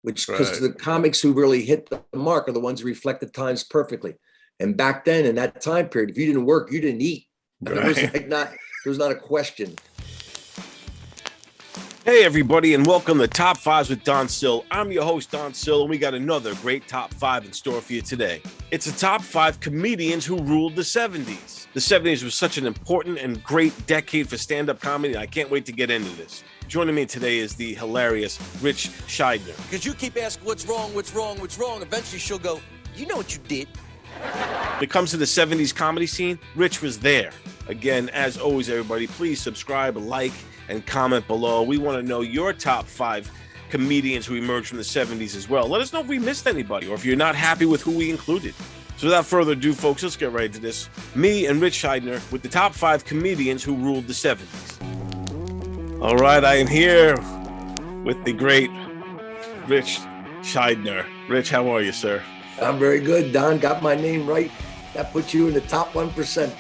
which because Right. the comics who really hit the mark are the ones who reflect the times perfectly. And back then, in that time period, if you didn't work, you didn't eat. It was Right. like not, there was not a question. Hey, everybody, and welcome to Top Fives with Don Sill. I'm your host, Don Sill, and we got another great top five in store for you today. It's the top five comedians who ruled the 70s. The 70s was such an important and great decade for stand-up comedy, and I can't wait to get into this. Joining me today is the hilarious Rich Shydner. Because you keep asking, what's wrong, what's wrong, what's wrong? Eventually she'll go, you know what you did. When it comes to the 70s comedy scene, Rich was there. Again, as always, everybody, please subscribe, like, and comment below. We want to know your top five comedians who emerged from the 70s as well. Let us know if we missed anybody or if you're not happy with who we included. So without further ado, folks, let's get right into this. Me and Rich Shydner with the top five comedians who ruled the 70s. All right, I am here with the great Rich Shydner. Rich, how are you, sir? I'm very good, Don. Got my name right. That puts you in the top 1%.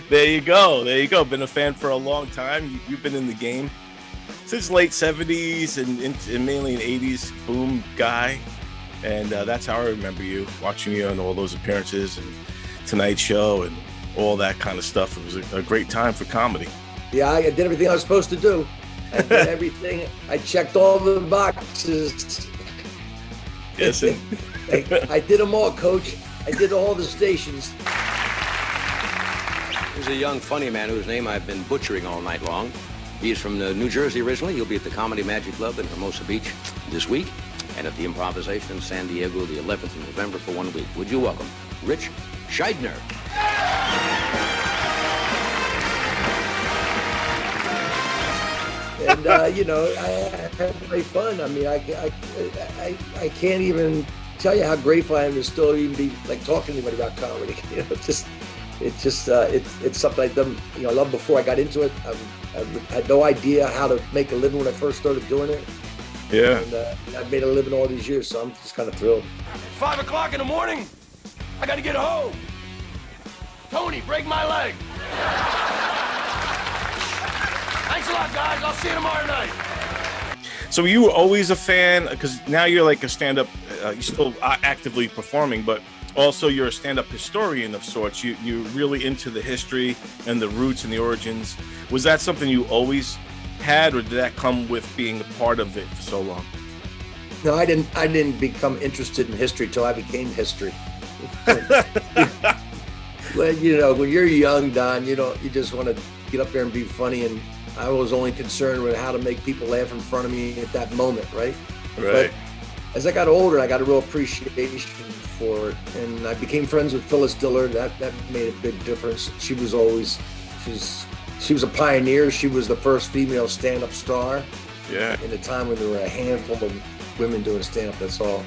There you go. There you go. Been a fan for a long time. You've been in the game since late 70s and mainly in 80s. Boom guy. And that's how I remember you, watching you on all those appearances and Tonight Show and all that kind of stuff. It was a great time for comedy. Yeah, I did everything I was supposed to do. I did everything. I checked all the boxes. Yes. I did them all, Coach. I did all the stations. Here's a young, funny man whose name I've been butchering all night long. He is from New Jersey originally. He'll be at the Comedy Magic Club in Hermosa Beach this week and at the Improvisation in San Diego the 11th of November for 1 week. Would you welcome Rich Shydner? And, I had great fun. I mean, I can't even tell you how grateful I am to still even be like talking to anybody about comedy. It's something I've done, I loved before I got into it. I had no idea how to make a living when I first started doing it. Yeah. And I've made a living all these years, so I'm just kind of thrilled. 5 o'clock in the morning, I gotta get home. Tony, break my leg. Thanks a lot, guys. I'll see you tomorrow night. So you were always a fan, because now you're like a stand-up, you're still actively performing, but also you're a stand-up historian of sorts. You're really into the history and the roots and the origins. Was that something you always had, or did that come with being a part of it for so long? No, I didn't become interested in history till I became history. When you're young, Don, you just want to get up there and be funny, and I was only concerned with how to make people laugh in front of me at that moment, right? Right. But as I got older, I got a real appreciation for it, and I became friends with Phyllis Dillard. That made a big difference. She was a pioneer. She was the first female stand-up star. Yeah. In a time when there were a handful of women doing stand-up, that's all.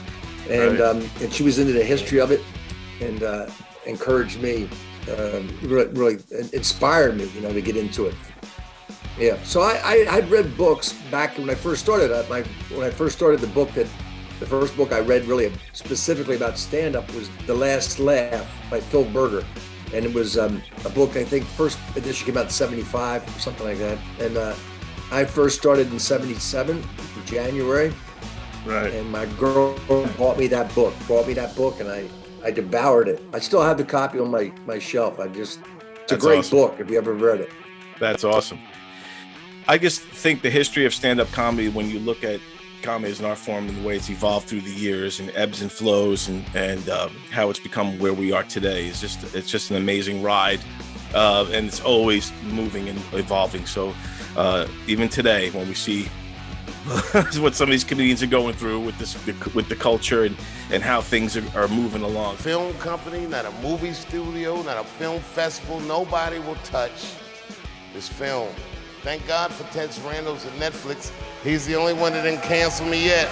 And Right. And she was into the history of it, and encouraged me, really inspired me, to get into it. Yeah. So I'd read books back when I first started. When I first started, the first book I read really specifically about stand-up was The Last Laugh by Phil Berger. And it was a book, I think, first edition came out in 75, something like that. And I first started in 77, in January. Right. And my girl bought me that book, and I devoured it. I still have the copy on my shelf. It's a That's great awesome. book if you ever read it. That's awesome. I just think the history of stand-up comedy, when you look at comedy as an art form and the way it's evolved through the years and ebbs and flows and how it's become where we are today, it's just an amazing ride, and it's always moving and evolving. So even today, when we see what some of these comedians are going through with the culture and how things are moving along. Film company, not a movie studio, not a film festival, nobody will touch this film. Thank God for Ted Sarandos and Netflix. He's the only one that didn't cancel me yet.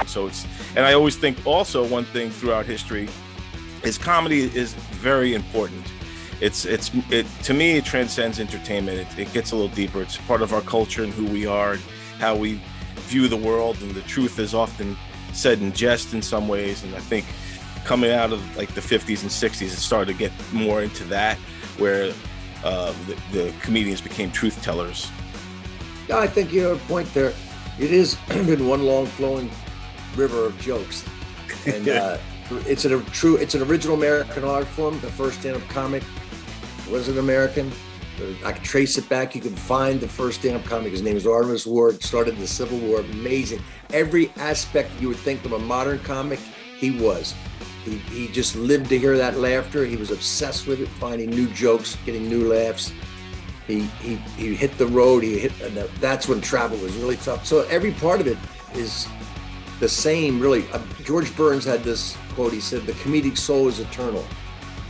So and I always think also one thing throughout history is comedy is very important. To me, it transcends entertainment. It gets a little deeper. It's part of our culture and who we are and how we view the world. And the truth is often said in jest in some ways. And I think coming out of like the 50s and 60s, it started to get more into that, where the comedians became truth tellers. Yeah, I think you have a point there. It has been one long flowing river of jokes, and it's an original American art form. The first stand-up comic was an American. I can trace it back. You can find the first stand-up comic. His name is Artemus Ward. Started the Civil War. Amazing. Every aspect you would think of a modern comic, he was. He just lived to hear that laughter. He was obsessed with it, finding new jokes, getting new laughs. He hit the road. That's when travel was really tough. So every part of it is the same, really. George Burns had this quote. He said, "The comedic soul is eternal."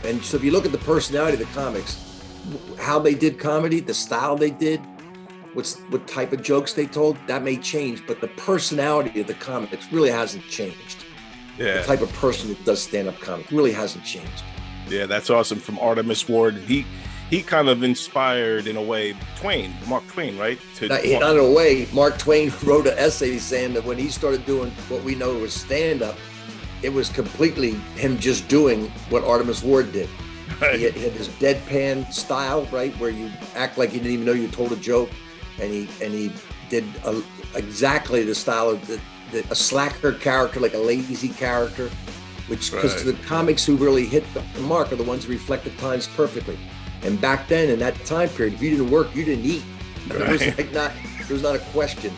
And so if you look at the personality of the comics, how they did comedy, the style they did, what type of jokes they told, that may change, but the personality of the comics really hasn't changed. Yeah. The type of person that does stand-up comedy really hasn't changed. Yeah, that's awesome. From Artemus Ward, he kind of inspired, in a way, Mark Twain, right? Not in a way, Mark Twain wrote an essay saying that when he started doing what we know was stand-up, it was completely him just doing what Artemus Ward did. Right. He had his deadpan style, right, where you act like you didn't even know you told a joke, and he did exactly the style of a slacker character, like a lazy character, which because the comics who really hit the mark are the ones who reflect the times perfectly. And back then, in that time period, if you didn't work, you didn't eat. Right. There was not a question.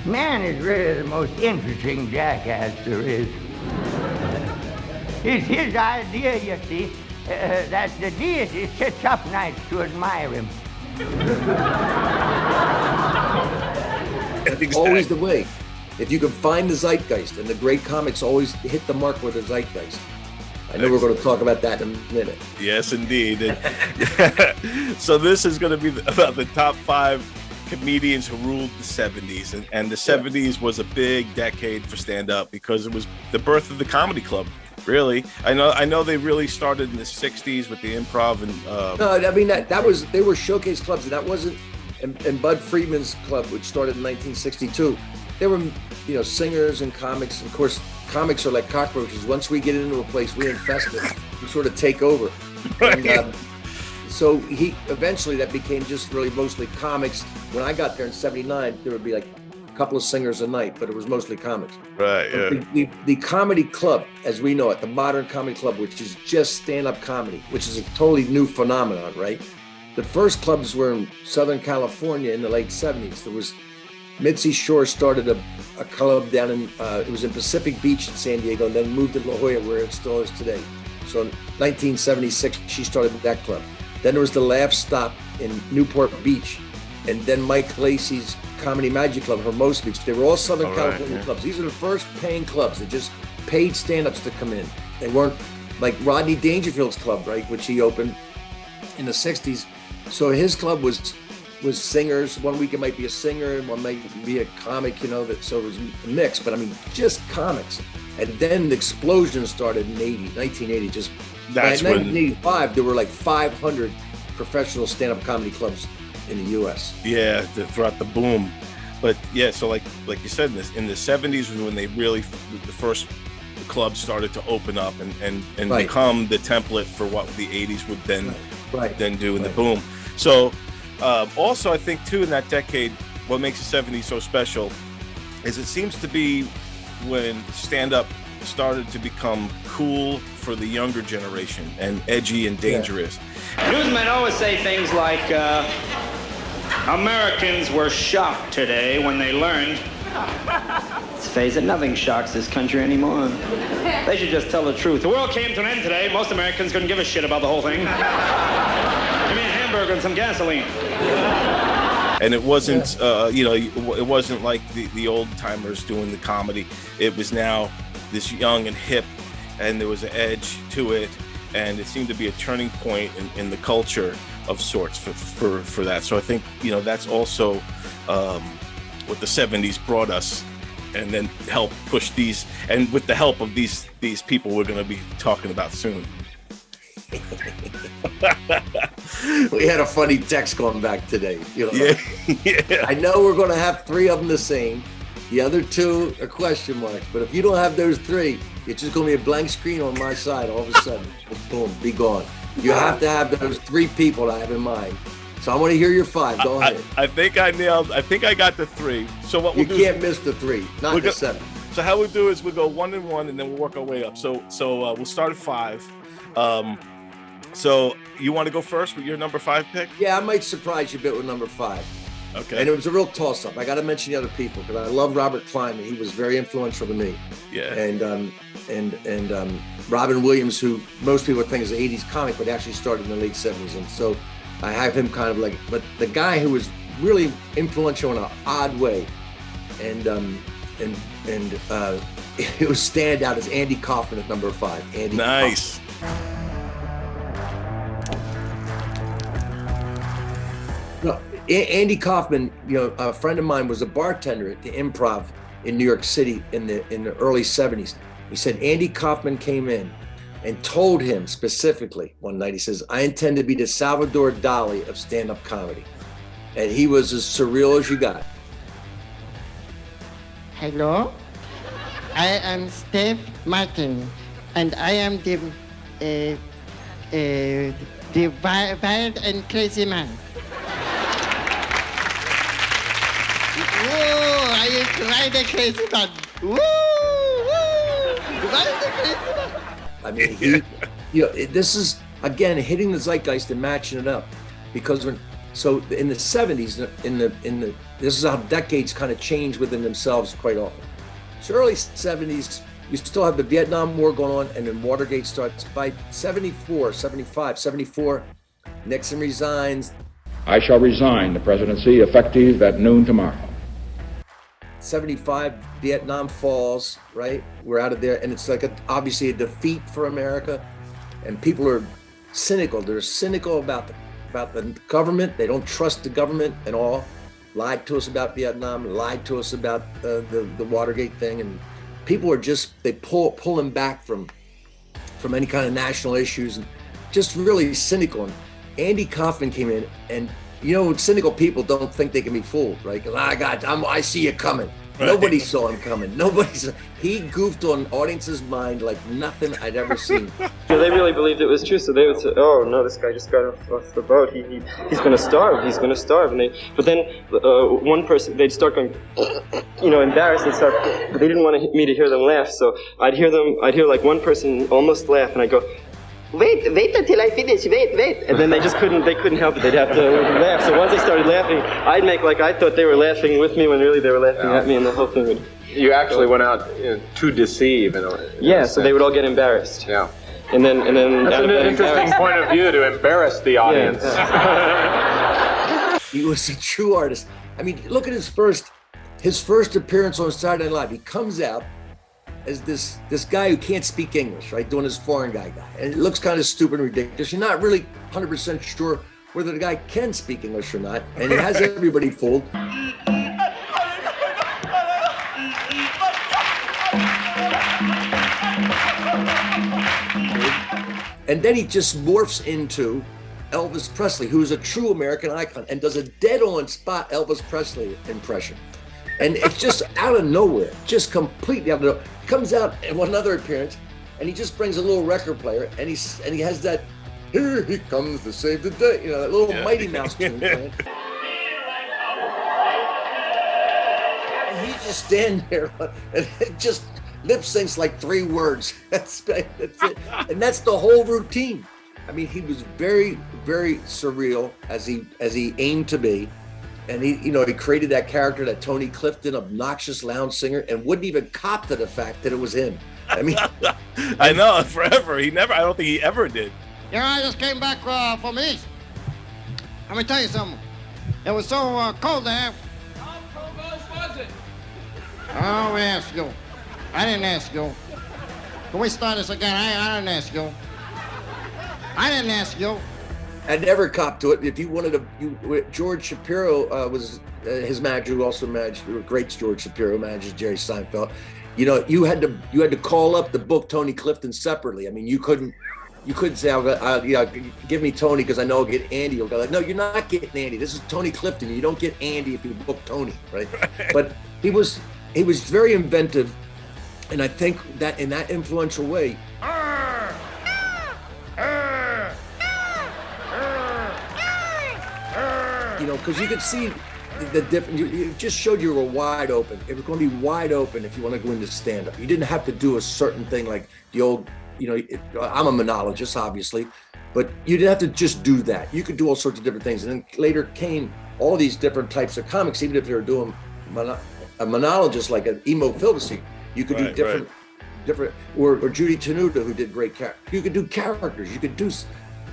Man is really the most interesting jackass there is. It's his idea, you see, that the deity sits up nights to admire him. That's always the way. If you can find the zeitgeist, and the great comics always hit the mark with the zeitgeist. I know we're going to talk about that in a minute. Yes, indeed. So this is going to be about the top 5 comedians who ruled the 70s. And the 70s was a big decade for stand-up because it was the birth of the comedy club, really. I know they really started in the 60s with the improv. And no, I mean, they were showcase clubs, and that wasn't, and Bud Friedman's club, which started in 1962. There were, singers and comics. Of course, comics are like cockroaches. Once we get into a place, we infest it. We sort of take over. Right. And, so eventually that became just really mostly comics. When I got there in '79, there would be like a couple of singers a night, but it was mostly comics. Right. Yeah. The comedy club, as we know it, the modern comedy club, which is just stand-up comedy, which is a totally new phenomenon, right? The first clubs were in Southern California in the late '70s. There was Mitzi Shore started a club down in, it was in Pacific Beach in San Diego, and then moved to La Jolla, where it still is today. So in 1976, she started that club. Then there was the Laugh Stop in Newport Beach, and then Mike Lacey's Comedy Magic Club, Hermosa Beach. They were all Southern California clubs. These are the first paying clubs. They just paid stand-ups to come in. They weren't like Rodney Dangerfield's club, right, which he opened in the 60s. So his club was singers. One week it might be a singer, and one might be a comic, so it was a mix, but I mean, just comics. And then the explosion started in 1980. That's by 1985, there were like 500 professional stand-up comedy clubs in the U.S. Yeah, throughout the boom. But yeah, so like you said, in the 70s was when they really, the first clubs started to open up and Right. become the template for what the 80s would then do in the Right. boom. So also, I think, too, in that decade, what makes the 70s so special is it seems to be when stand-up started to become cool for the younger generation and edgy and dangerous. Newsmen always say things like, Americans were shocked today when they learned. Let's face it, nothing shocks this country anymore. They should just tell the truth. The world came to an end today. Most Americans couldn't give a shit about the whole thing. Give me a hamburger and some gasoline. And it wasn't, it wasn't like the old timers doing the comedy. It was now this young and hip, and there was an edge to it, and it seemed to be a turning point in the culture of sorts for that. So I think, that's also what the 70s brought us, and then helped push these, and with the help of these people we're going to be talking about soon. We had a funny text going back today. Yeah. I know we're going to have 3 of them the same. The other 2 are question marks. But if you don't have those 3, it's just going to be a blank screen on my side all of a sudden. Boom, be gone. You have to have those 3 people I have in mind. So I want to hear your 5. Go ahead. I think I got the 3. So what You we'll do can't miss the 3, not the 7. So how we do is we go 1 and 1, and then we'll work our way up. So we'll start at 5. So you want to go first with your number 5 pick? Yeah, I might surprise you a bit with number 5. Okay. And it was a real toss-up. I got to mention the other people because I love Robert Kleinman. He was very influential to me. Yeah. And Robin Williams, who most people think is an 80s comic, but actually started in the late 70s. And so I have him kind of like, but the guy who was really influential in an odd way, and it was standout as Andy Kaufman at number 5. Andy Nice. Kaufman. No, Andy Kaufman, a friend of mine, was a bartender at the Improv in New York City in the early 70s. He said Andy Kaufman came in and told him specifically one night, he says, I intend to be the Salvador Dali of stand-up comedy. And he was as surreal as you got. Hello, I am Steve Martin, and I am the wild and crazy man. Whoa, I am right the crazy man. Woo, right the crazy man. I mean, this is, again, hitting the zeitgeist and matching it up. Because in the 70s, this is how decades kind of change within themselves quite often. So early 70s, you still have the Vietnam War going on, and then Watergate starts. By 74, Nixon resigns. I shall resign the presidency effective at noon tomorrow. 75, Vietnam falls, right? We're out of there, and it's like obviously a defeat for America, and people are cynical. They're cynical about the government. They don't trust the government at all. Lied to us about Vietnam, lied to us about the Watergate thing, and people are just, they pulling back from any kind of national issues, and just really cynical. And Andy Kaufman came in, and cynical people don't think they can be fooled, right? Because I see you coming. Right. Nobody saw him coming. He goofed on audience's mind like nothing I'd ever seen. They really believed it was true, so they would say, "Oh no, this guy just got off the boat. He's going to starve. He's going to starve." But then one person, they'd start going, embarrassed and stuff. But they didn't want me to hear them laugh, so I'd hear like one person almost laugh, and I'd go, Wait until I finish, wait. And then they couldn't help it. They'd have to laugh. So once they started laughing, I'd make like I thought they were laughing with me when really they were laughing at me, and the whole thing would... You actually went out to deceive. So they would all get embarrassed. Yeah. And then that's an interesting point of view, to embarrass the audience. Yeah. He was a true artist. I mean, look at his first appearance on Saturday Night Live. He comes out as this guy who can't speak English, right? Doing his foreign guy. And it looks kind of stupid and ridiculous. You're not really 100% sure whether the guy can speak English or not. And he has everybody fooled. And then he just morphs into Elvis Presley, who's a true American icon, and does a dead-on spot Elvis Presley impression. And it's just out of nowhere, just completely out of nowhere. Comes out in one other appearance, and he just brings a little record player, and he has that, here he comes to save the day, that little Mighty Mouse tune playing. And he just stands there and just lip syncs like 3 words. That's it. And that's the whole routine. I mean, he was very, very surreal as he aimed to be. And he created that character, that Tony Clifton, obnoxious lounge singer, and wouldn't even cop to the fact that it was him. I mean, I know, forever. I don't think he ever did. I just came back from East. Let me tell you something. It was so cold there. How close was it? Oh, ask you. I didn't ask you. Can we start this again? I didn't ask you. I didn't ask you. I never copped to it. If you wanted to, George Shapiro was his manager, who also managed, great George Shapiro, manages Jerry Seinfeld. You had to call up the book Tony Clifton separately. I mean, you couldn't say, give me Tony because I know I'll get Andy. You'll go like, no, you're not getting Andy. This is Tony Clifton. You don't get Andy if you book Tony, right? But he was very inventive, and I think that in that influential way. you know, because you could see the difference. It just showed you were wide open. It was going to be wide open if you want to go into stand-up. You didn't have to do a certain thing like the old, you know, I'm a monologist, obviously, but you didn't have to just do that. You could do all sorts of different things. And then later came all these different types of comics, even if they were doing a monologist like an emo Philbesy, you could do different, or Judy Tenuta, who did great characters. You could do characters. You could do.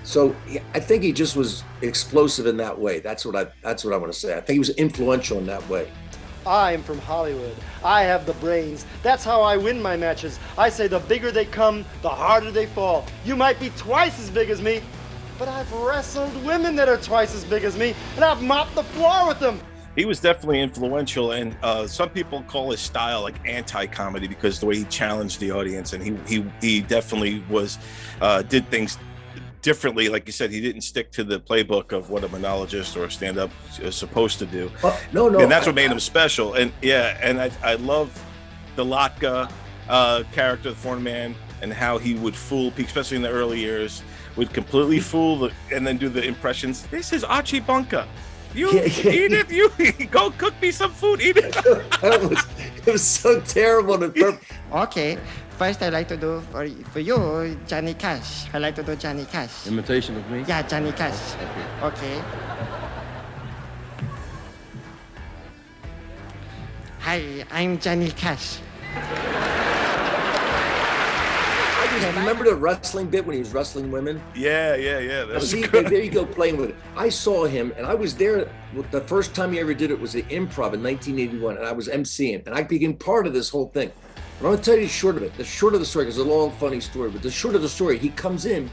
So I think he just was explosive in that way. That's what I want to say. I think he was influential in that way. I'm from Hollywood. I have the brains. That's how I win my matches. I say the bigger they come, the harder they fall. You might be twice as big as me, but I've wrestled women that are twice as big as me, and I've mopped the floor with them. He was definitely influential, and some people call his style like anti-comedy because the way he challenged the audience, and he definitely was did things differently. Like you said, he didn't stick to the playbook of what a monologist or a stand-up is supposed to do. No, and that's what made him special. And yeah, and I love the Latka character, the foreign man, and how he would fool people, especially in the early years, would completely fool and then do the impressions. This is Archie Bunker. You eat it. You go cook me some food. Eat it. It was so terrible. Okay. First, I'd like to do for you, Johnny Cash. I like to do Johnny Cash. Imitation of me? Yeah, Johnny Cash. Okay. Hi, I'm Johnny Cash. Remember the wrestling bit when he was wrestling women? Yeah. There you go, playing with it. I saw him, and I was there. The first time he ever did it was the Improv in 1981, and I was emceeing, and I became part of this whole thing. And I'm gonna tell you the short of it. The short of the story, because it's a long, funny story, but the short of the story, he comes in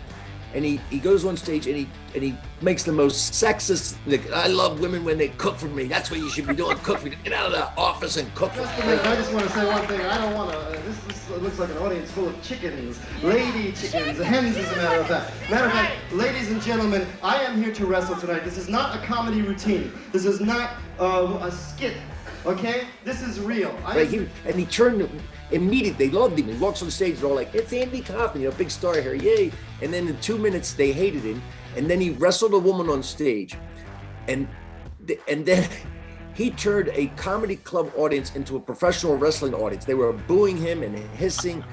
and he goes on stage and he makes the most sexist, like, I love women when they cook for me. That's what you should be doing, cook for me. Get out of the office and cook for me. I just want to say one thing. I don't want to, this looks like an audience full of chickens, lady chickens, hens as a matter of fact. Matter of fact, ladies and gentlemen, I am here to wrestle tonight. This is not a comedy routine. This is not a skit, okay? This is real. And he turned immediately. They loved him. He walks on the stage, they're all like, it's Andy Kaufman, you know, big star here, yay. And then in 2 minutes, they hated him. And then he wrestled a woman on stage. And then he turned a comedy club audience into a professional wrestling audience. They were booing him and hissing.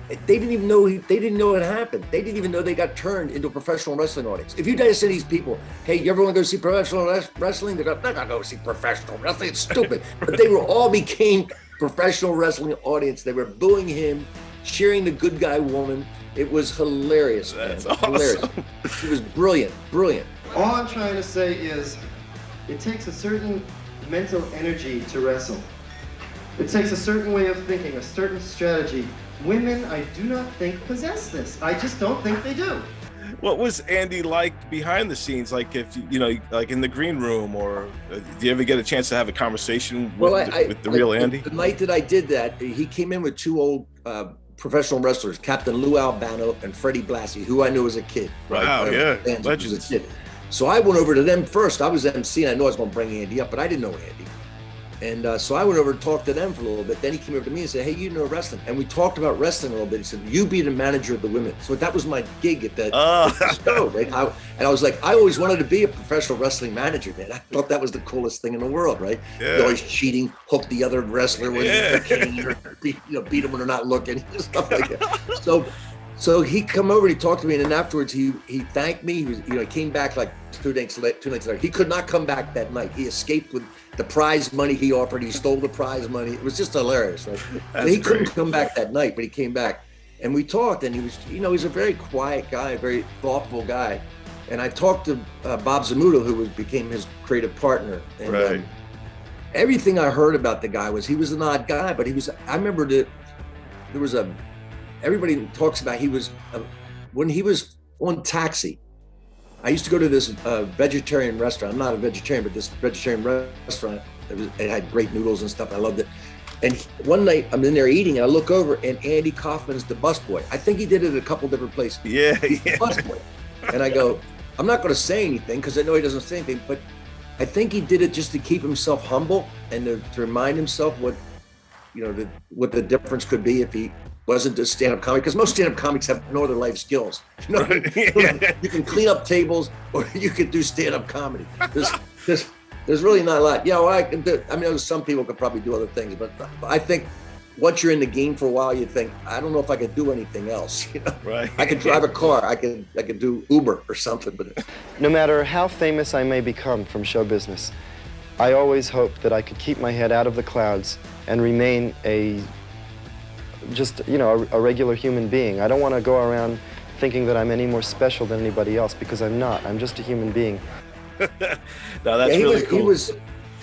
They didn't even know it happened. They didn't even know they got turned into a professional wrestling audience. If you guys say to these people, hey, you ever want to go see professional wrestling? They're not going to go see professional wrestling. It's stupid. But they all became professional wrestling audience. They were booing him, cheering the good guy woman. It was hilarious, man. That's awesome. Hilarious. It was brilliant. All I'm trying to say is it takes a certain mental energy to wrestle. It takes a certain way of thinking, a certain strategy. Women, I do not think, possess this. I just don't think they do. What was Andy like behind the scenes? Like, if you know, like in the green room, or do you ever get a chance to have a conversation with the real Andy? The night that I did that, he came in with two old professional wrestlers, Captain Lou Albano and Freddie Blassie, who I knew as a kid. Wow, yeah, legends. As a kid. So I went over to them first. I was MC, and I knew I was going to bring Andy up, but I didn't know Andy. And so I went over and talked to them for a little bit. Then he came over to me and said, hey, you know wrestling. And we talked about wrestling a little bit. He said, you be the manager of the women. So that was my gig at the show, right? And I was like, I always wanted to be a professional wrestling manager, man. I thought that was the coolest thing in the world, right? Yeah. You're always cheating, hook the other wrestler when they're looking, or beat them when they're not looking, stuff like that. So he come over and he talked to me, and then afterwards he thanked me. He was, he came back like two nights later. He could not come back that night. He escaped with the prize money he offered. He stole the prize money. It was just hilarious. Right? He couldn't come back that night, but he came back, and we talked. And he was, he's a very quiet guy, a very thoughtful guy. And I talked to Bob Zamuto, who became his creative partner. And everything I heard about the guy was he was an odd guy, but he was. I remember that there was a. Everybody talks about when he was on Taxi. I used to go to this vegetarian restaurant. I'm not a vegetarian, but this vegetarian restaurant, it had great noodles and stuff. I loved it. And one night I'm in there eating, and I look over, and Andy Kaufman's the busboy. I think he did it at a couple different places. He's the busboy. And I go, I'm not going to say anything because I know he doesn't say anything, but I think he did it just to keep himself humble and to remind himself what the difference could be if he wasn't a stand-up comic, because most stand-up comics have no other life skills. You can clean up tables, or you could do stand-up comedy. there's really not a lot. Yeah, well, I mean, some people could probably do other things, but I think once you're in the game for a while, you think, I don't know if I could do anything else. You know? Right. I could drive a car. I could do Uber or something. But no matter how famous I may become from show business, I always hoped that I could keep my head out of the clouds and remain a regular human being. I don't want to go around thinking that I'm any more special than anybody else, because I'm not. I'm just a human being. No, that's really cool. He was.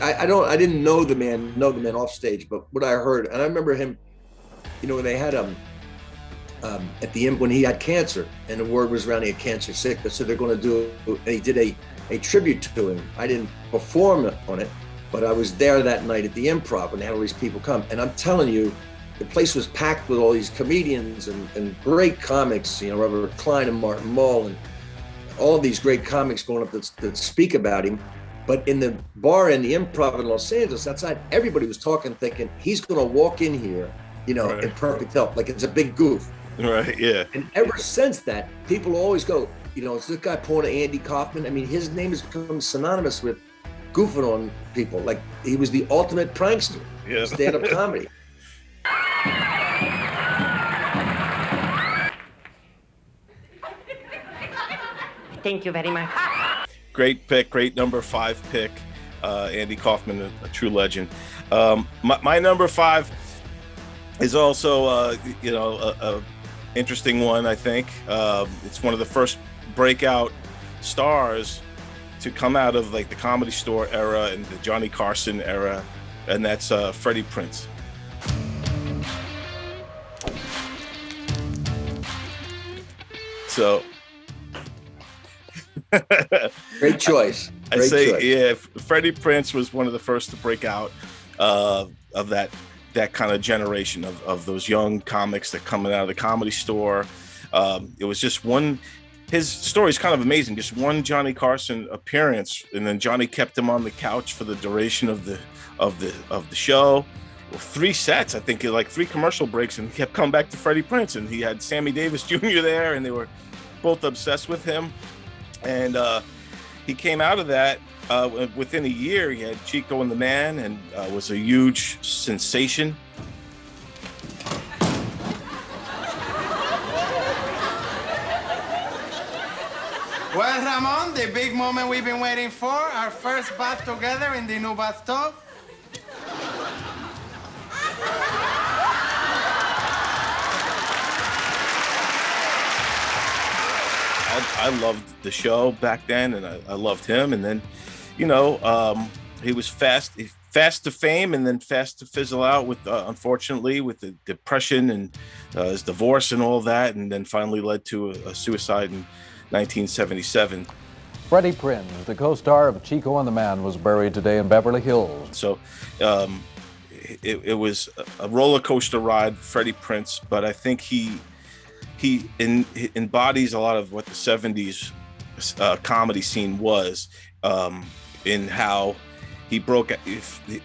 I didn't know the man off stage, but what I heard, and I remember him, when they had at the end when he had cancer, and the word was around he had cancer sickness, so they're going to do, and he did a tribute to him. I didn't perform on it, but I was there that night at the Improv, and they had all these people come, and I'm telling you, the place was packed with all these comedians and great comics, Robert Klein and Martin Mull, and all these great comics going up to speak about him. But in the bar in the Improv in Los Angeles, outside, everybody was talking, thinking he's going to walk in here, right, in perfect health, like it's a big goof. Right, yeah. And ever since that, people always go, is this guy pulling an Andy Kaufman? I mean, his name has become synonymous with goofing on people. Like, he was the ultimate prankster, stand-up comedy. Thank you very much. Great pick, great number 5 pick. Andy Kaufman, a true legend. My number 5 is also, a interesting one, I think. It's one of the first breakout stars to come out of like the Comedy Store era and the Johnny Carson era, and that's Freddie Prinze. So great choice. I say, yeah, Freddie Prinze was one of the first to break out of that kind of generation of those young comics that coming out of the Comedy Store. It was just one. His story is kind of amazing. Just one Johnny Carson appearance, and then Johnny kept him on the couch for the duration of the show. 3 sets, I think, like 3 commercial breaks, and he kept coming back to Freddie Prinze, and he had Sammy Davis Jr. there, and they were both obsessed with him. And he came out of that within a year. He had Chico and the Man, and was a huge sensation. Well, Ramon, the big moment we've been waiting for, our first bath together in the new bathtub. I loved the show back then, and I loved him. And then, he was fast to fame, and then fast to fizzle out with, unfortunately, with the depression and his divorce and all that, and then finally led to a suicide in 1977. Freddie Prinze, the co-star of Chico and the Man, was buried today in Beverly Hills. So it was a roller coaster ride, Freddie Prinze, but I think he embodies a lot of what the 70s comedy scene was, in how he broke.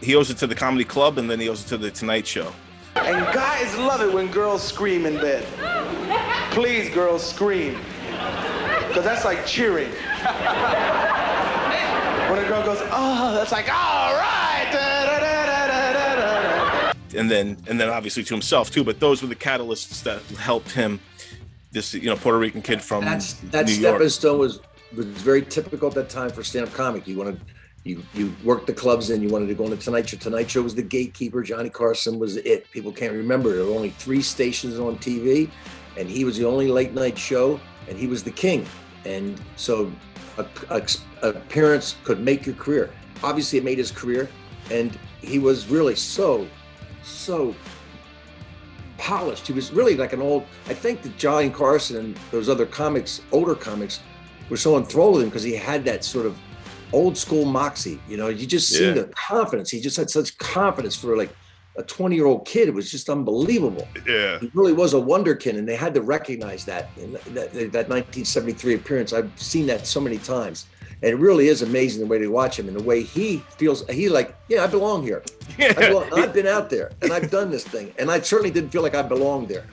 He owes it to the Comedy Club, and then he owes it to the Tonight Show. And guys love it when girls scream in bed. Please, girls, scream. Because that's like cheering. When a girl goes, oh, that's like, all right. Da, da, da, da, da, da. And then obviously to himself too, but those were the catalysts that helped him. This Puerto Rican kid from that New York. stepping stone was very typical at that time for stand-up comic. You worked the clubs in. You wanted to go on the Tonight Show. Tonight Show was the gatekeeper. Johnny Carson was it. People can't remember. There were only 3 stations on TV, and he was the only late night show, and he was the king. And so appearance could make your career. Obviously, it made his career, and he was really so polished. He was really like an old. I think that Johnny Carson and those other comics, older comics, were so enthralled with him because he had that sort of old school moxie. You just see the confidence. He just had such confidence for like a 20-year-old kid. It was just unbelievable. Yeah, he really was a wonderkind, and they had to recognize that in that 1973 appearance. I've seen that so many times. And it really is amazing the way to watch him and the way he feels. I belong here. I've been out there and I've done this thing, and I certainly didn't feel like I belonged there.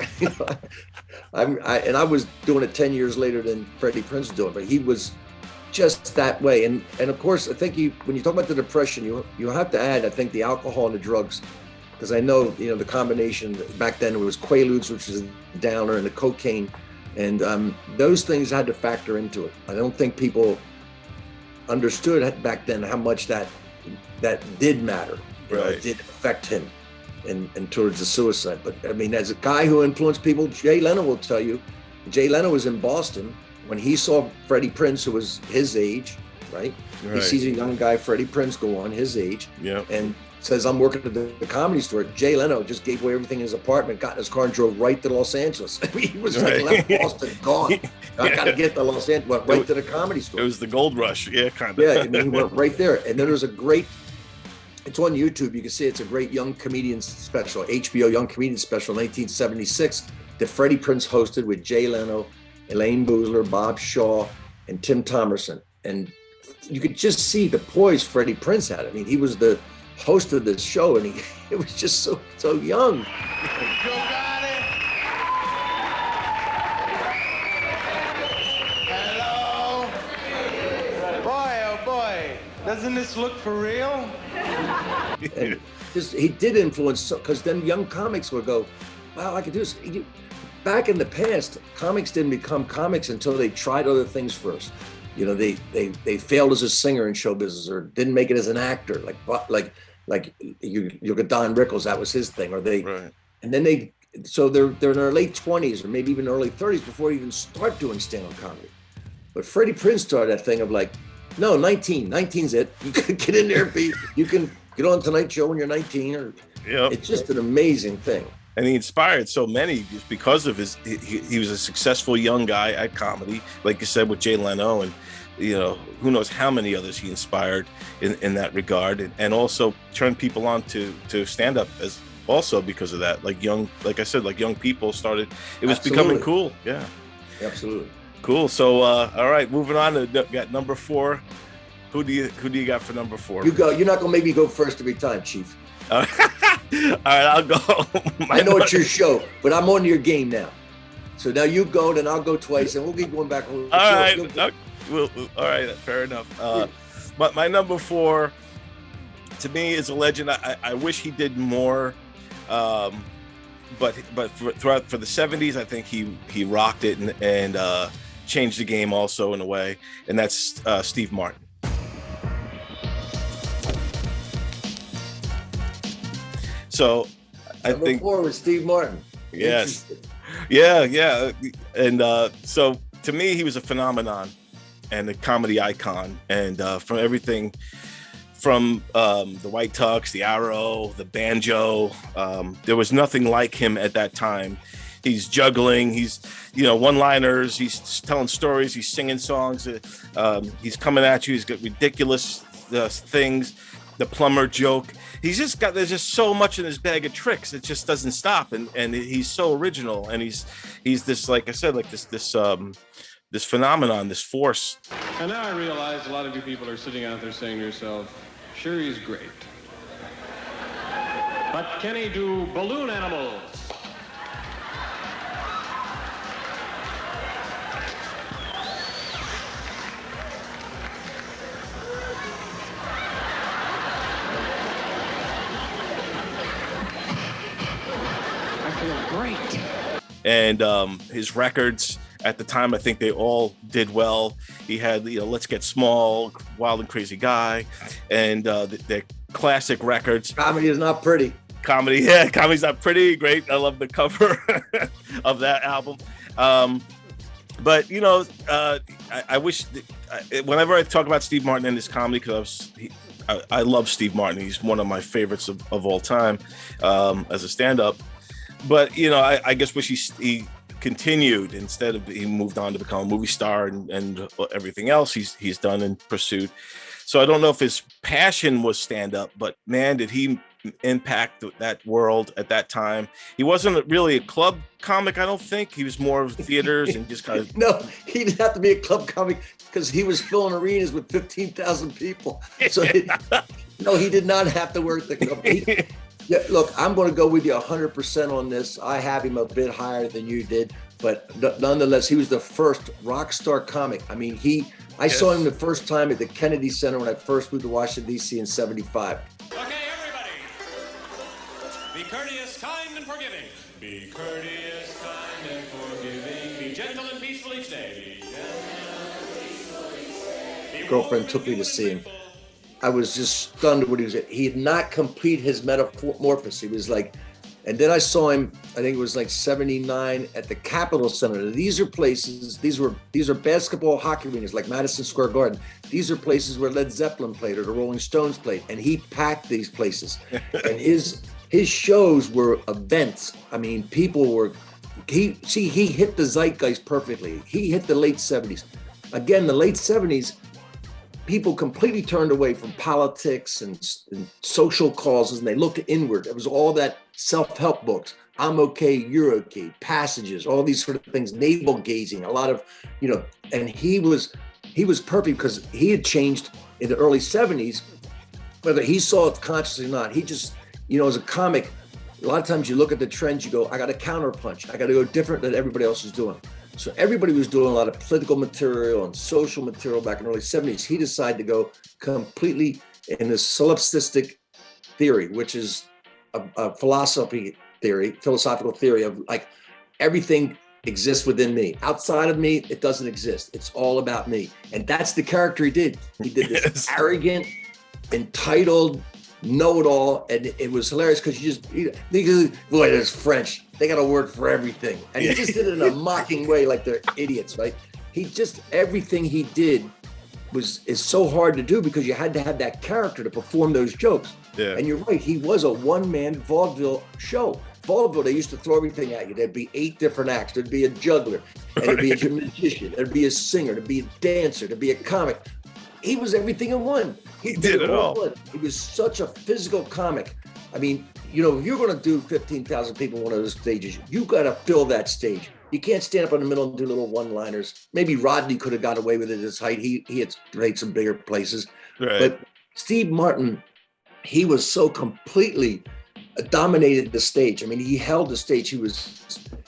I was doing it 10 years later than Freddie Prinze was doing, but he was just that way. And of course, I think when you talk about the depression, you have to add, I think, the alcohol and the drugs, because I know, the combination back then, it was Quaaludes, which is a downer, and the cocaine, and those things had to factor into it. I don't think people understood back then how much that did matter. It did affect him and towards the suicide. But I mean, as a guy who influenced people, Jay Leno will tell you, Jay Leno was in Boston when he saw Freddie Prinze, who was his age, right? He sees a young guy, Freddie Prinze, go on his age, and says, I'm working at the Comedy Store. Jay Leno just gave away everything in his apartment, got in his car and drove right to Los Angeles. I mean, he was like left Boston, gone. I got to get to Los Angeles, went right to the Comedy Store. It was the gold rush, kind of. Yeah, I mean, he went right there. And then there's a great, it's on YouTube, you can see it's a great young comedian special, HBO Young Comedian Special, 1976, that Freddie Prinze hosted with Jay Leno, Elaine Boozler, Bob Shaw, and Tim Thomerson. And you could just see the poise Freddie Prinze had. I mean, he was the host of this show, and it was just so young. Hello. Boy, oh boy, doesn't this look for real? And he did influence, because then young comics would go, wow, I could do this. Back in the past, comics didn't become comics until they tried other things first. They failed as a singer in show business, or didn't make it as an actor, like you look at Don Rickles, that was his thing, or and then they're in their late 20s or maybe even early 30s before they even start doing stand-up comedy. But Freddie Prinze started that thing of like, no, 19's it. You can get in there, you can get on Tonight Show when you're 19, it's just an amazing thing. And he inspired so many just because of he was a successful young guy at comedy, like you said, with Jay Leno, and who knows how many others he inspired in that regard, and also turned people on to stand up as also because of that. Like young people started, it was becoming cool. Yeah, absolutely cool. So all right, moving on to got number 4. Who do you got for number 4? You go. You're not gonna make me go first every time, Chief. All right, I'll go. I know it's your show, but I'm on your game now. So now you go, then I'll go twice, and we'll keep going back. All right, all right, fair enough. But my number 4, to me, is a legend. I wish he did more, but for the 70s, I think he rocked it and changed the game also in a way, and that's Steve Martin. So I think number 4 was Steve Martin. Yes. Yeah. And so to me, he was a phenomenon and a comedy icon. And from everything from the White Tux, the Arrow, the banjo, there was nothing like him at that time. He's juggling, he's, one-liners, he's telling stories, he's singing songs, he's coming at you, he's got ridiculous things, the plumber joke. There's just so much in his bag of tricks. It just doesn't stop. And he's so original. And he's this, like I said, like this phenomenon, this force. And now I realize a lot of you people are sitting out there saying to yourself, sure, he's great. But can he do balloon animals? Great. And his records at the time, I think they all did well. He had, Let's Get Small, Wild and Crazy Guy, and the classic records. Comedy is not pretty. Comedy's not pretty. Great. I love the cover of that album. But I wish whenever I talk about Steve Martin and his comedy, because I love Steve Martin. He's one of my favorites of all time as a stand-up. But I guess wish he continued instead of he moved on to become a movie star and everything else he's done and pursued. So I don't know if his passion was stand-up, but man, did he impact that world at that time. He wasn't really a club comic, I don't think. He was more of theaters and just kind of... No, he didn't have to be a club comic because he was filling arenas with 15,000 people. So he did not have to work the club. Yeah, look, I'm going to go with you 100% on this. I have him a bit higher than you did, but nonetheless, he was the first rock star comic. I mean, he I saw him the first time at the Kennedy Center when I first moved to Washington, D.C. in 75. Okay, everybody. Be courteous, kind, and forgiving. Be courteous, kind, and forgiving. Be gentle and peaceful each day. Be gentle and peaceful each day. Girlfriend took me to see him. I was just stunned at what he was at. He had not complete his metamorphosis. He was like, and then I saw him, I think it was like 79 at the Capitol Center. These are places, these are basketball hockey arenas like Madison Square Garden. These are places where Led Zeppelin played or the Rolling Stones played. And he packed these places. And his shows were events. I mean, people were, he hit the zeitgeist perfectly. He hit the late 70s. Again, the late 70s, people completely turned away from politics and social causes, and they looked inward. It was all that self-help books. I'm okay, you're okay, passages, all these sort of things, navel gazing, a lot of, and he was perfect because he had changed in the early 70s, whether he saw it consciously or not. He just, as a comic, a lot of times you look at the trends, you go, I got to counterpunch. I got to go different than everybody else is doing. So everybody was doing a lot of political material and social material back in the early 70s. He decided to go completely in the solipsistic theory, which is a philosophical theory of like everything exists within me. Outside of me, it doesn't exist. It's all about me. And that's the character he did. He did this arrogant, entitled, know-it-all, and it was hilarious because boy, there's French. They got a word for everything. And he just did it in a mocking way like they're idiots, right? Everything he did is so hard to do because you had to have that character to perform those jokes. Yeah. And you're right, he was a one-man vaudeville show. Vaudeville, they used to throw everything at you. There'd be 8 different acts. There'd be a juggler, and there'd be a magician, there'd be a singer, there'd be a dancer, there'd be a comic. He was everything in one. He did it all. He was such a physical comic. I mean, if you're going to do 15,000 people on one of those stages, you got to fill that stage. You can't stand up in the middle and do little one-liners. Maybe Rodney could have got away with it at his height. He had played some bigger places. Right. But Steve Martin, he was so completely dominated the stage. I mean, he held the stage. He was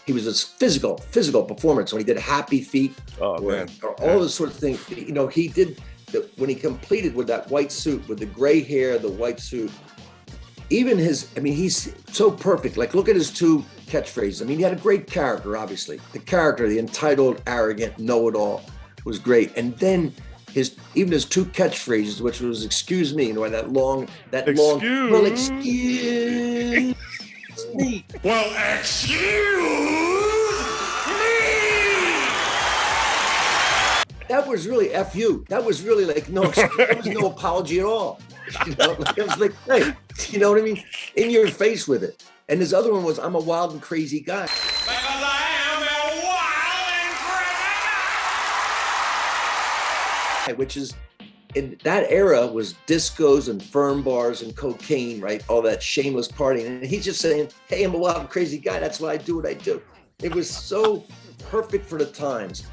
this physical performance when he did Happy Feet or all this sort of thing. He did when he completed with that white suit, with the gray hair, the white suit. Even he's so perfect. Like, look at his 2 catchphrases. I mean, he had a great character, obviously. The character, the entitled, arrogant, know-it-all, was great. And then his 2 catchphrases, which was "excuse me," well, excuse me. Well, excuse That was really F you. That was really like, that was no apology at all. It was like, hey, you know what I mean? In your face with it. And his other one was, I'm a wild and crazy guy. Because I am a wild and crazy guy. Which is, in that era was discos and firm bars and cocaine, right? All that shameless partying. And he's just saying, hey, I'm a wild and crazy guy. That's why I do what I do. It was so perfect for the times.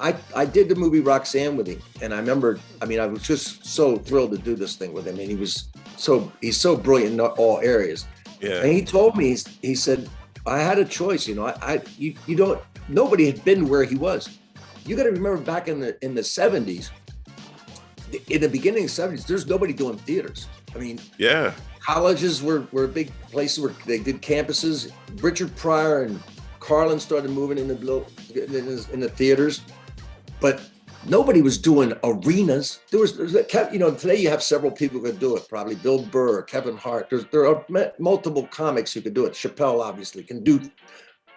I did the movie Roxanne with him, and I remember, I was just so thrilled to do this thing with him, and he's so brilliant in all areas. Yeah. And he told me, he said, I had a choice, nobody had been where he was. You got to remember back in the 70s, in the beginning of the 70s, there's nobody doing theaters. I mean, yeah, colleges were big places where they did campuses. Richard Pryor and Carlin started moving in the theaters. But nobody was doing arenas. Today you have several people who could do it. Probably Bill Burr, Kevin Hart. There are multiple comics who could do it. Chappelle obviously can do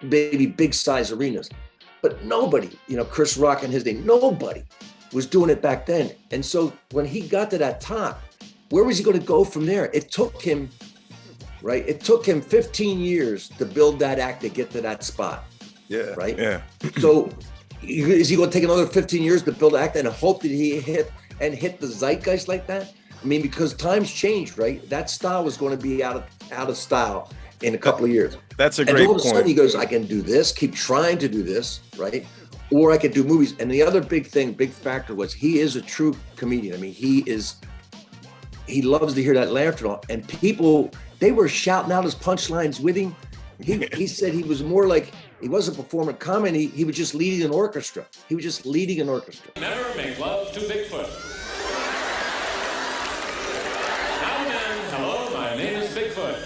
maybe big size arenas, but nobody. Chris Rock and his day. Nobody was doing it back then. And so when he got to that top, where was he going to go from there? It took him 15 years to build that act to get to that spot. Yeah. Right. Yeah. So. Is he going to take another 15 years to build an act and hope that he hit the zeitgeist like that? I mean, because times changed, right? That style was going to be out of style in a couple of years. That's a great point. And all of a sudden he goes, I can do this, keep trying to do this, right? Or I could do movies. And the other big factor was he is a true comedian. I mean, he loves to hear that laughter. And people, they were shouting out his punchlines with him. He said he was more like, he wasn't performing comedy, he was just leading an orchestra. He was just leading an orchestra. Never make love to Bigfoot. Now again, hello, my name is Bigfoot.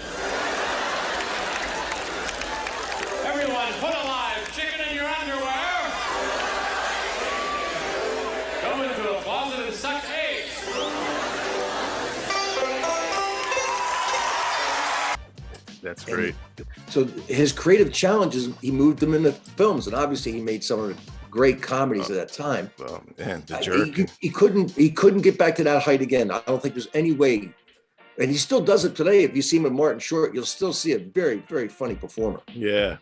Everyone, put a live chicken in your underwear. Go into a closet and suck eggs. That's great. So his creative challenges, he moved them into films, and obviously he made some of the great comedies at that time. And The Jerk. He couldn't get back to that height again. I don't think there's any way, and he still does it today. If you see him with Martin Short, you'll still see a very, very funny performer. Yeah,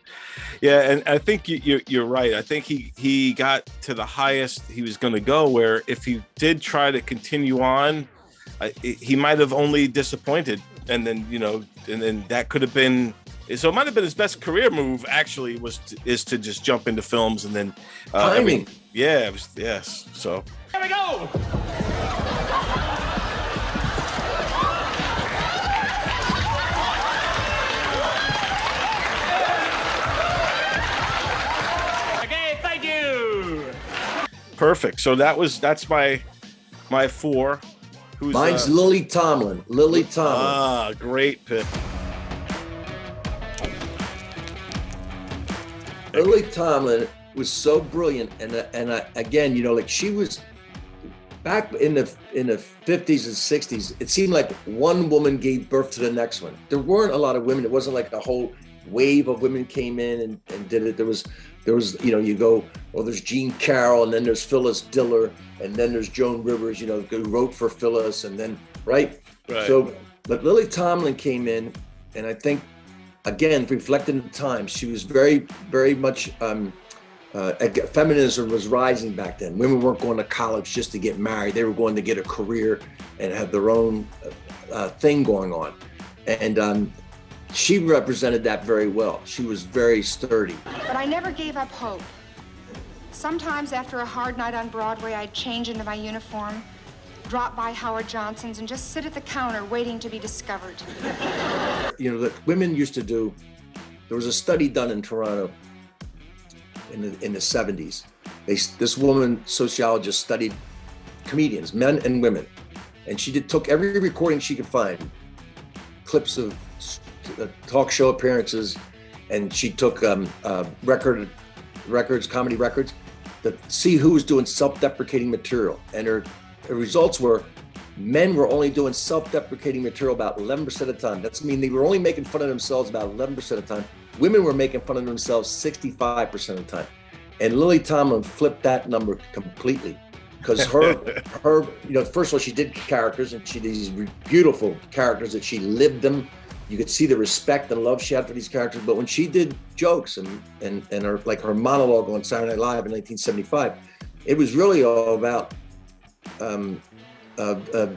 and I think you're right. I think he got to the highest he was going to go, where if he did try to continue on, he might have only disappointed. And then, and then that could have been, so it might have been his best career move, actually, is to just jump into films. And then timing. Yes. So here we go. Okay, thank you. Perfect. So that's my 4. Mine's Lily Tomlin. Ah, great pick. Lily Tomlin was so brilliant, and again, like she was back in the 50s and 60s. It seemed like one woman gave birth to the next one. There weren't a lot of women. It wasn't like a whole wave of women came in and did it. There was you go, well, there's Jean Carroll, and then there's Phyllis Diller, and then there's Joan Rivers, who wrote for Phyllis, and then right. So, but Lily Tomlin came in, and I think, again, reflecting the times, she was very, very much feminism was rising back then. Women weren't going to college just to get married; they were going to get a career and have their own thing going on, and she represented that very well. She was very sturdy. But I never gave up hope. Sometimes after a hard night on Broadway, I'd change into my uniform, drop by Howard Johnson's, and just sit at the counter waiting to be discovered. That women used to do, there was a study done in Toronto in the 70s. This woman, sociologist, studied comedians, men and women. And she took every recording she could find, clips of talk show appearances, and she took comedy records, to see who was doing self-deprecating material. And her results were, men were only doing self-deprecating material about 11% of the time. That's they were only making fun of themselves about 11% of the time. Women were making fun of themselves 65% of the time. And Lily Tomlin flipped that number completely. Because her, first of all, she did characters, and she did these beautiful characters that she lived them. You could see the respect and love she had for these characters. But when she did jokes and her monologue on Saturday Night Live in 1975, it was really all about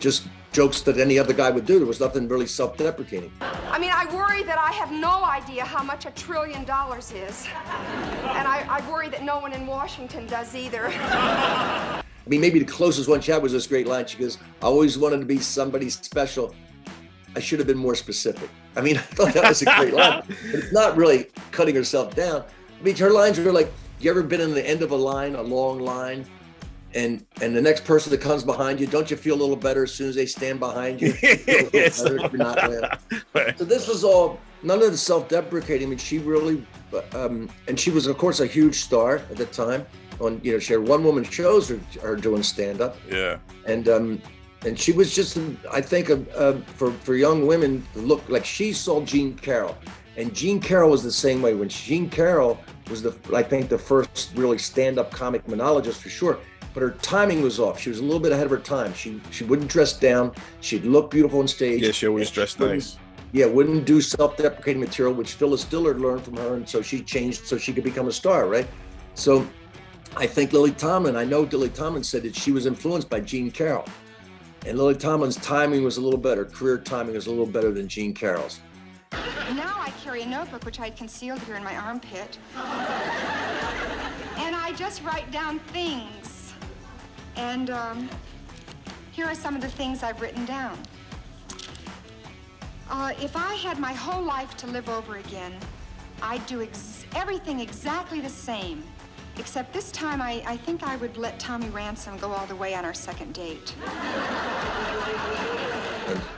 just jokes that any other guy would do. There was nothing really self-deprecating. I worry that I have no idea how much $1 trillion is. And I worry that no one in Washington does either. Maybe the closest one she had was this great line. She goes, I always wanted to be somebody special. I should have been more specific. I thought that was a great line. But it's not really cutting herself down. Her lines were like, you ever been in the end of a line, a long line, and the next person that comes behind you, don't you feel a little better as soon as they stand behind you? So this was all, none of the self-deprecating. She really, and she was, of course, a huge star at the time. She had one-woman shows are doing stand-up. Yeah. And she was just, I think, for young women, look like she saw Jean Carroll. And Jean Carroll was the same way. When Jean Carroll was I think the first really stand-up comic monologist for sure, but her timing was off. She was a little bit ahead of her time. She wouldn't dress down. She'd look beautiful on stage. Yeah, she always dressed nice. Yeah, wouldn't do self-deprecating material, which Phyllis Diller learned from her, and so she changed so she could become a star, right? So I think Lily Tomlin said that she was influenced by Jean Carroll. And Lily Tomlin's timing was a little better. Career timing was a little better than Jean Carroll's. Now I carry a notebook which I'd concealed here in my armpit. And I just write down things. And here are some of the things I've written down. If I had my whole life to live over again, I'd do everything exactly the same. Except this time, I think I would let Tommy Ransom go all the way on our second date.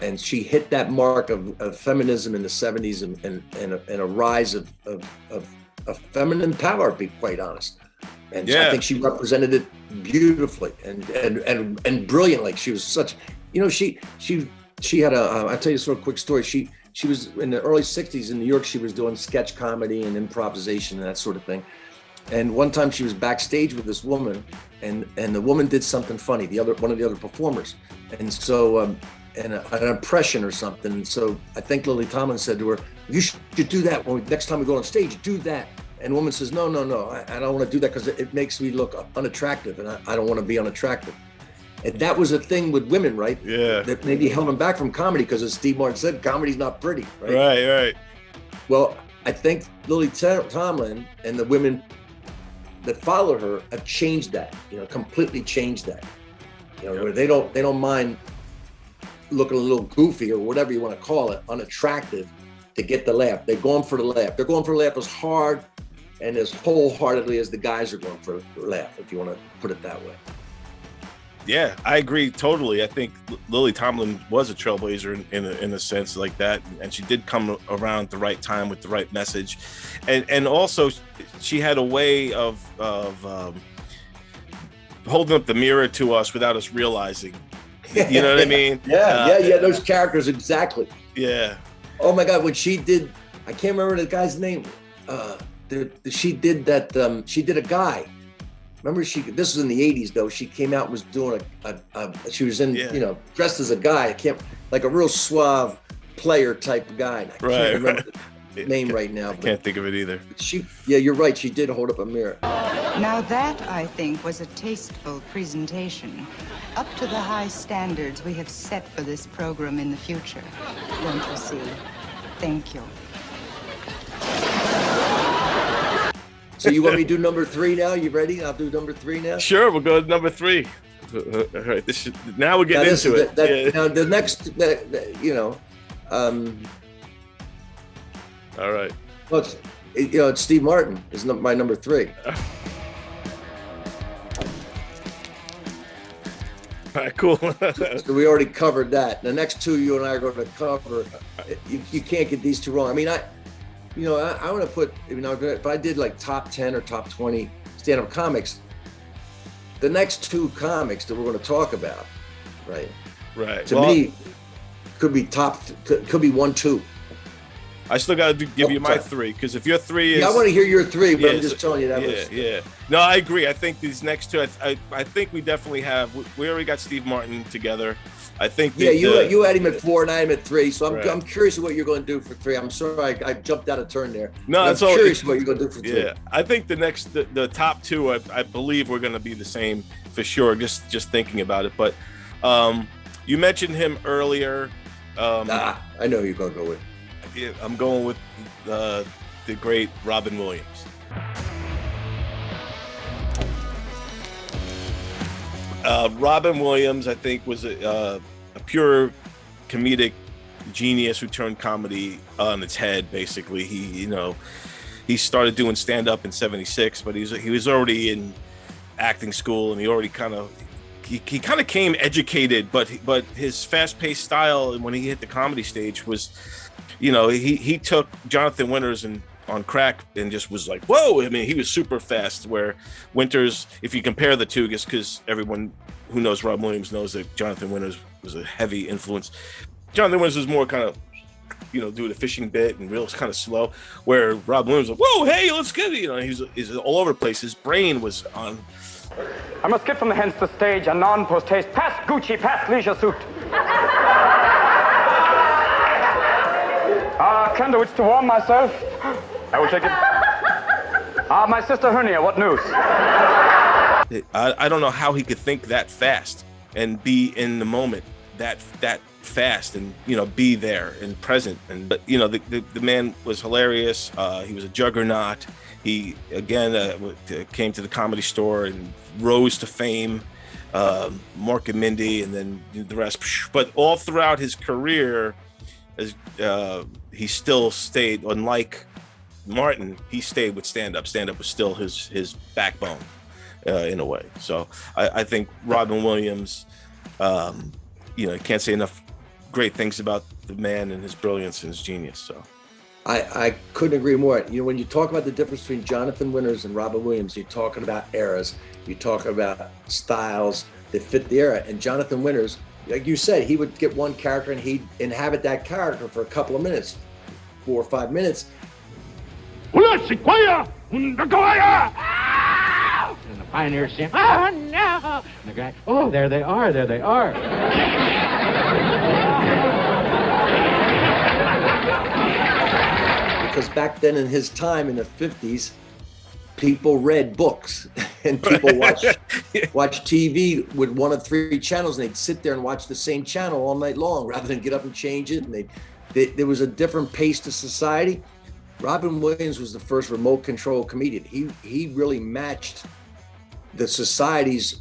And she hit that mark of feminism in the 70s and a rise of feminine power, to be quite honest. And I think she represented it beautifully and brilliantly. She was such, she had I'll tell you this real quick story. She was in the early 60s in New York. She was doing sketch comedy and improvisation and that sort of thing. And one time she was backstage with this woman, and the woman did something funny, one of the other performers. And so, an impression or something. And so I think Lily Tomlin said to her, "You should do that next time we go on stage, do that." And the woman says, no, I don't want to do that because it makes me look unattractive, and I don't want to be unattractive. And that was a thing with women, right? Yeah. That maybe held them back from comedy because, as Steve Martin said, comedy's not pretty, right? Right. Well, I think Lily Tomlin and the women that followed her have changed that, completely changed that. Where they don't mind looking a little goofy or whatever you want to call it, unattractive, to get the laugh. They're going for the laugh. They're going for the laugh as hard and as wholeheartedly as the guys are going for the laugh, if you want to put it that way. Yeah, I agree totally. I think Lily Tomlin was a trailblazer in a sense like that, and she did come around at the right time with the right message, and also she had a way of holding up the mirror to us without us realizing. You know what I mean? Yeah, those characters, exactly. Yeah. Oh my God, when she did, I can't remember the guy's name. She did that. She did a guy. Remember, this was in the 80s though. She came out and was doing she was in, dressed as a guy. Like a real suave player type guy. I can't remember the name right now. I can't think of it either. You're right. She did hold up a mirror. Now that, I think, was a tasteful presentation. Up to the high standards we have set for this program in the future. Don't you see? Thank you. So you want me to do number 3 now? You ready? I'll do number 3 now. Sure, we'll go to number 3. All right, now we're getting into it. Now the next, all right. Well, it's Steve Martin is my number 3. All right, cool. So we already covered that. The next 2 you and I are going to cover. You can't get these 2 wrong. I mean, I want to put, if I did like top 10 or top 20 stand-up comics, the next 2 comics that we're going to talk about, right? Right. To me, could be 1, 2. I still got to give you my 3, because if your 3 is... Yeah, I want to hear your 3, but I'm just telling you that. Yeah. No, I agree. I think these next 2, I think we definitely have... We already got Steve Martin together. I think... you had him at 4 and I am at 3, so I'm curious what you're going to do for 3. I'm sorry I jumped out of turn there. No, I'm curious what you're going to do for 3. Yeah, I think the top 2, I believe we're going to be the same for sure, just thinking about it. But you mentioned him earlier. I know who you're going to go with. Yeah, I'm going with the great Robin Williams. Robin Williams, I think, was a pure comedic genius who turned comedy on its head. Basically, he started doing stand-up in '76, but he was already in acting school, and he already kind of came educated. But his fast-paced style, when he hit the comedy stage, was, he took Jonathan Winters on crack and just was like, whoa. I mean, he was super fast, where Winters, if you compare the 2, just because everyone who knows Rob Williams knows that Jonathan Winters was a heavy influence. Jonathan Winters was more kind of, do the fishing bit and real kind of slow, where Rob Williams was like, whoa, hey, let's get it. He's all over the place. His brain was on. I must get from the hence the stage, a non-post haste, past Gucci, past leisure suit. Kendowitz to warm myself. I will take it. My sister Hernia, what news? I don't know how he could think that fast and be in the moment that fast and, be there and present. But the man was hilarious. He was a juggernaut. He, again, came to the Comedy Store and rose to fame. Mork and Mindy, and then the rest. But all throughout his career, he still stayed, unlike Martin, he stayed with stand-up. Stand-up was still his backbone in a way. So I think Robin Williams, can't say enough great things about the man and his brilliance and his genius. So I couldn't agree more. When you talk about the difference between Jonathan Winters and Robin Williams, you're talking about eras. You're talking about styles that fit the era. And Jonathan Winters, like you said, he would get one character and he'd inhabit that character for a couple of minutes, 4 or 5 minutes. And the pioneers saying, oh no! And the guy, oh, there they are, there they are. Because back then in his time in the 50s, people read books and people watch TV with 1 of 3 channels, and they'd sit there and watch the same channel all night long rather than get up and change it. And there was a different pace to society. Robin Williams was the first remote control comedian. He really matched the society's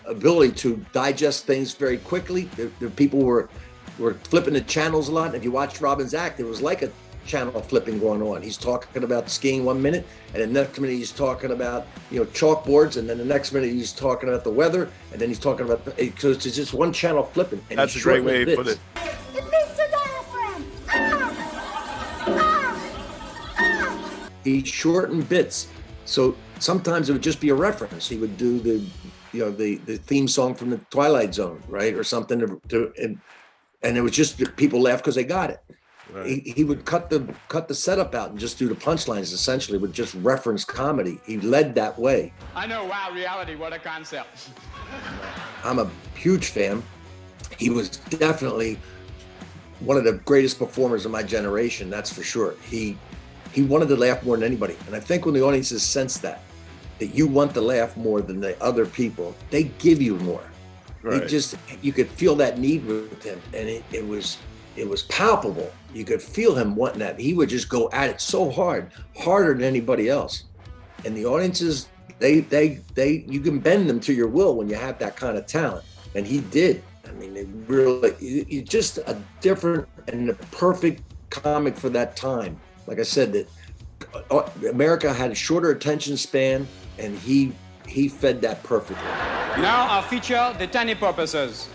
ability to digest things very quickly. The people were flipping the channels a lot. If you watched Robin's act, it was like a channel flipping going on. He's talking about skiing 1 minute, and the next minute he's talking about chalkboards, and then the next minute he's talking about the weather, and then he's talking about so it's just one channel flipping. And that's a great way to put it. He shortened bits, so sometimes it would just be a reference. He would do the theme song from the Twilight Zone, right, or something, and it was just people laugh because they got it. Right. He would cut the setup out and just do the punchlines. Essentially, with just reference comedy. He led that way. I know. Wow, reality! What a concept. I'm a huge fan. He was definitely one of the greatest performers of my generation. That's for sure. He wanted to laugh more than anybody. And I think when the audiences sense that you want to laugh more than the other people, they give you more. Right. You could feel that need with him. And it was palpable. You could feel him wanting that. He would just go at it so hard, harder than anybody else. And the audiences, you can bend them to your will when you have that kind of talent. And he did. I mean, it really, just a different and a perfect comic for that time. Like I said, that America had a shorter attention span, and he fed that perfectly. Now our feature, the tiny purposes.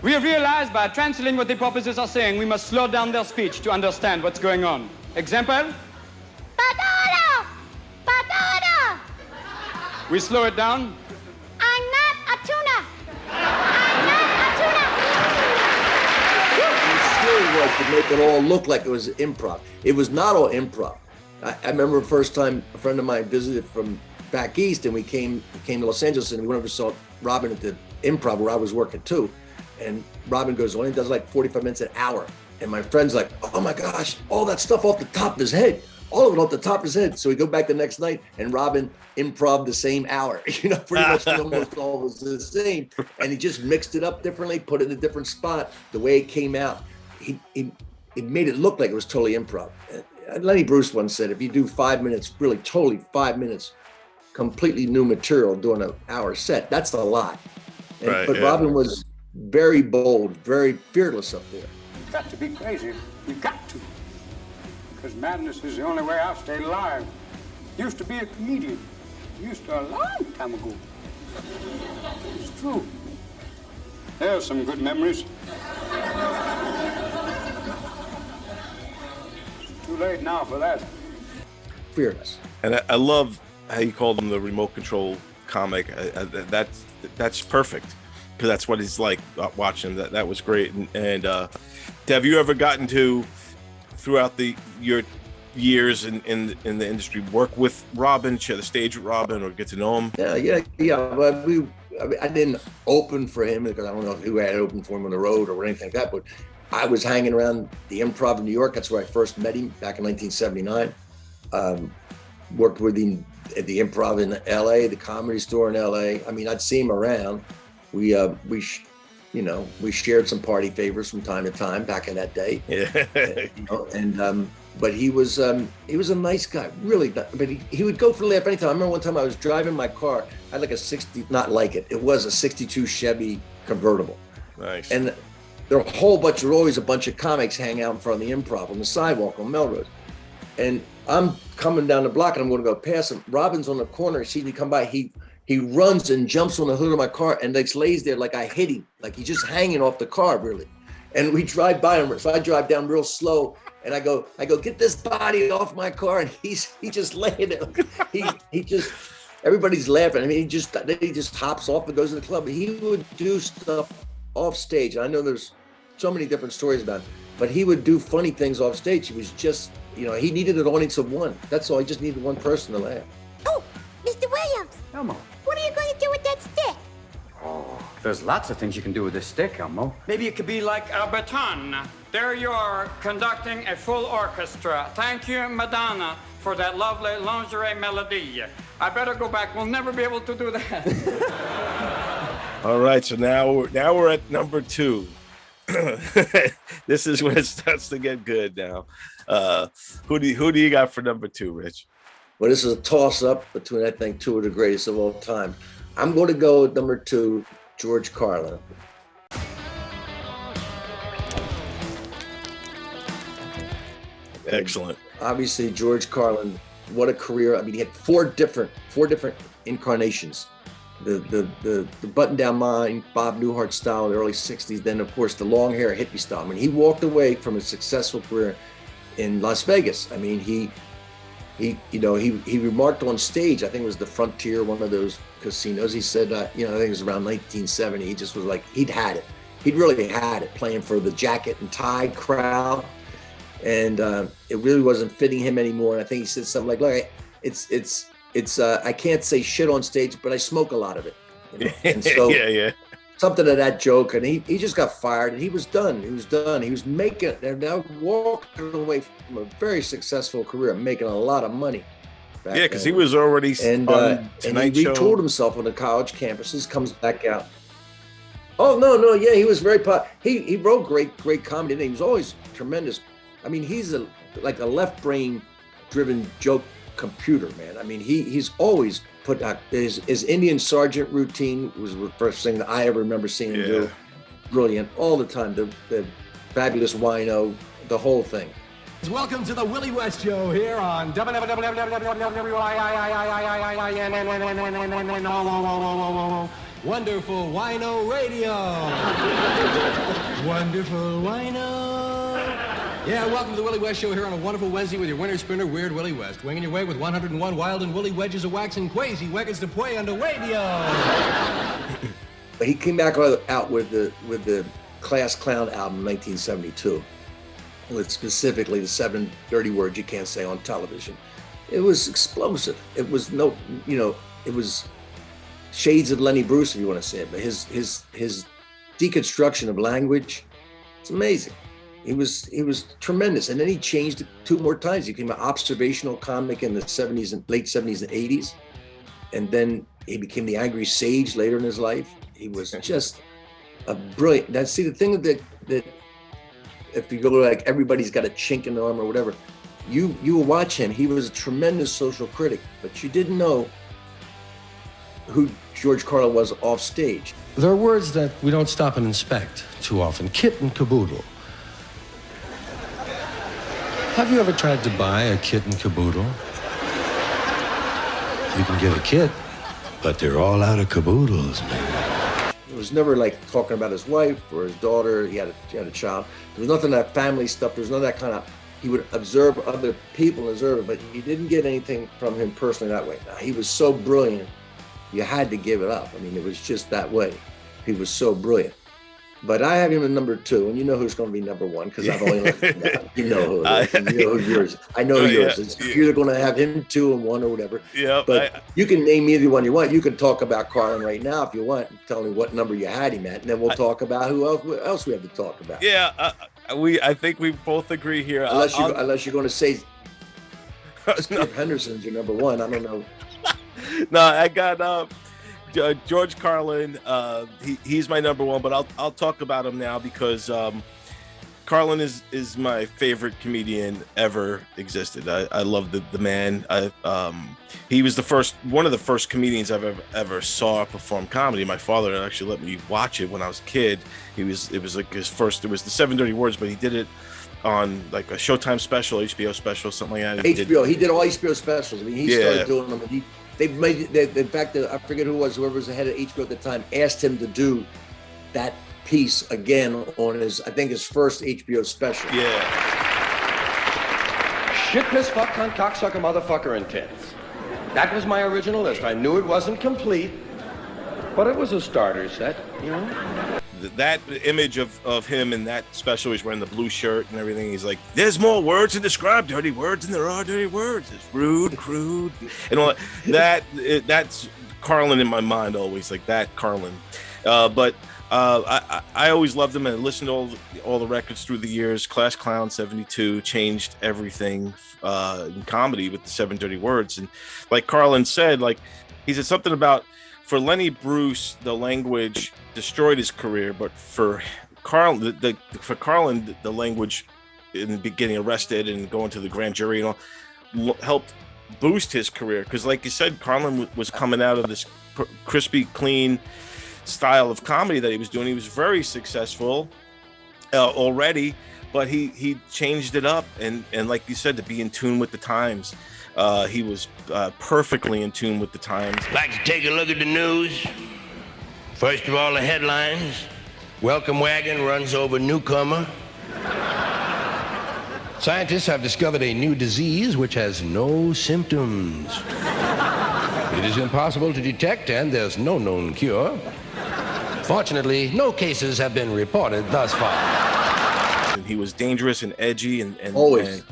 We have realized by translating what the purposes are saying, we must slow down their speech to understand what's going on. Example? Patata! Patata! We slow it down. I'm not a tuna. I'm not a tuna. He still was to make it all look like it was improv. It was not all improv. I remember the first time a friend of mine visited from back east, and we came to Los Angeles, and we went over and saw Robin at the Improv where I was working too. And Robin goes on, he does like 45 minutes an hour. And my friend's like, oh my gosh, all that stuff off the top of his head, all of it off the top of his head. So we go back the next night, and Robin improv the same hour, pretty much almost all was the same. And he just mixed it up differently, put it in a different spot. The way it came out, he made it look like it was totally improv. Lenny Bruce once said, if you do 5 minutes, really totally 5 minutes, completely new material doing an hour set, that's a lot. But Robin was very bold, very fearless up there. You've got to be crazy. You've got to. Because madness is the only way I'll stay alive. Used to be a comedian. Used to a long time ago. It's true. There's some good memories. It's too late now for that. Fearless. And I love how you called him the remote control comic. That's perfect, because that's what he's like watching. That was great. And have you ever gotten to, throughout your years in the industry, work with Robin, share the stage with Robin, or get to know him? Yeah. But I didn't open for him, because I don't know who had opened for him on the road or anything like that. But I was hanging around the Improv in New York. That's where I first met him back in 1979. Worked with him at the Improv in LA, the Comedy Store in LA. I mean, I'd see him around. We shared some party favors from time to time back in that day. Yeah. But he was a nice guy, really. But he would go for the laugh anytime. I remember one time I was driving my car. I had like it was a 62 Chevy convertible. Nice. And there were always a bunch of comics hanging out in front of the Improv on the sidewalk on Melrose. And I'm coming down the block and I'm going to go past him. Robin's on the corner. Sees me come by. He runs and jumps on the hood of my car and like lays there like I hit him, like he's just hanging off the car, really. And we drive by him. So I drive down real slow and I go, get this body off my car. And he just laying there. He just, everybody's laughing. I mean, he just hops off and goes to the club. He would do stuff off stage. I know there's so many different stories about him, but he would do funny things off stage. He was just, you know, he needed an audience of one. That's all. He just needed one person to laugh. Oh, Mr. Williams. Elmo. What are you going to do with that stick? Oh, there's lots of things you can do with this stick, Elmo. Maybe it could be like a baton. There you are, conducting a full orchestra. Thank you, Madonna, for that lovely lingerie melody. I better go back. We'll never be able to do that. All right, so now we're at number 2. This is when it starts to get good now. Who do you got for number 2, Rich? Well, this is a toss-up between, I think, 2 of the greatest of all time. I'm going to go with number 2, George Carlin. Excellent. Obviously, George Carlin, what a career. I mean, he had four different incarnations. The button-down mind, Bob Newhart style in the early 60s, then, of course, the long hair hippie style. I mean, he walked away from a successful career in Las Vegas. I mean, he remarked on stage, I think it was the Frontier, one of those casinos. He said, I think it was around 1970. He just was like, he'd had it. He'd really had it, playing for the jacket and tie crowd. And it really wasn't fitting him anymore. And I think he said something like, look, it's I can't say shit on stage, but I smoke a lot of it. You know? And so something of that joke. And he just got fired and he was done. He was making, they're now walking away from a very successful career, making a lot of money. Yeah, because he was already and he retooled himself on the college campuses, comes back out. Oh, no, yeah, he was very he wrote great comedy, and he was always tremendous. I mean, he's like a left brain driven joke computer, man. I mean, he's always put out his Indian Sergeant routine was the first thing that I ever remember seeing him do. Brilliant all the time. The fabulous wino, the whole thing. Welcome to the Willie West Show here on Wonderful Wino Radio. Wonderful Wino. Yeah, welcome to the Willie West Show here on a wonderful Wednesday with your winner spinner, Weird Willie West. Winging your way with 101 wild and woolly wedges of wax and crazy weggins to play on the radio. He came back out with the Class Clown album in 1972. With specifically the 7 dirty words you can't say on television. It was explosive. It was it was shades of Lenny Bruce, if you want to say it, but his deconstruction of language, it's amazing. He was tremendous. And then he changed it 2 more times. He became an observational comic in the 70s and late 70s and 80s. And then he became the Angry Sage later in his life. He was just a brilliant, the thing that if you go like everybody's got a chink in the arm or whatever, you will watch him. He was a tremendous social critic, but you didn't know who George Carlin was off stage. There are words that we don't stop and inspect too often. Kit and caboodle. Have you ever tried to buy a kit and caboodle? You can get a kit, but they're all out of caboodles, man. It was never like talking about his wife or his daughter. He had a child. There was nothing of that family stuff. There was none of that kind of, he would observe other people and observe it, but he didn't get anything from him personally that way. Now, he was so brilliant, you had to give it up. I mean, it was just that way. He was so brilliant. But I have him at number 2, and you know who's going to be number 1 because I've only looked at that. You know who it is. You know who yours is. I know yours is. You're either going to have him 2 and 1 or whatever. Yeah. But you can name either one you want. You can talk about Carlin right now if you want. Tell me what number you had him at, and then we'll talk about who else we have to talk about. Yeah, I think we both agree here. Unless you're going to say Steve Henderson's your number 1. I don't know. No, I got George Carlin. He's my number 1, but I'll talk about him now because Carlin is my favorite comedian ever existed. I love the man. He was one of the first comedians I've ever saw perform comedy. My father actually let me watch it when I was a kid. It was like his first. It was the 7 Dirty Words, but he did it on like a Showtime special, HBO special, something like that. HBO. He did all HBO specials. I mean, he started doing them. And they made. In fact, I forget who it was. Whoever was the head of HBO at the time asked him to do that piece again on his, I think, his first HBO special. Yeah. Shit, piss, fuck, cunt, cocksucker, motherfucker, and tits. That was my original list. I knew it wasn't complete, but it was a starter set, you know? That image of him in that special, he's wearing the blue shirt and everything. He's like, there's more words to describe dirty words than there are dirty words. It's rude, crude, and all that. That's Carlin in my mind always, like that Carlin. But I always loved him and listened to all the records through the years. Class Clown 72 changed everything in comedy with the 7 dirty words. And like Carlin said, like he said something about, for Lenny Bruce, the language destroyed his career, but for Carlin, the language in the beginning, arrested and going to the grand jury and all, helped boost his career. Because like you said, Carlin was coming out of this crispy, clean style of comedy that he was doing. He was very successful already, but he changed it up. And like you said, to be in tune with the times. He was perfectly in tune with the times. Like to take a look at the news. First of all, the headlines. Welcome wagon runs over newcomer. Scientists have discovered a new disease which has no symptoms. It is impossible to detect, and there's no known cure. Fortunately, no cases have been reported thus far. And he was dangerous and edgy and always.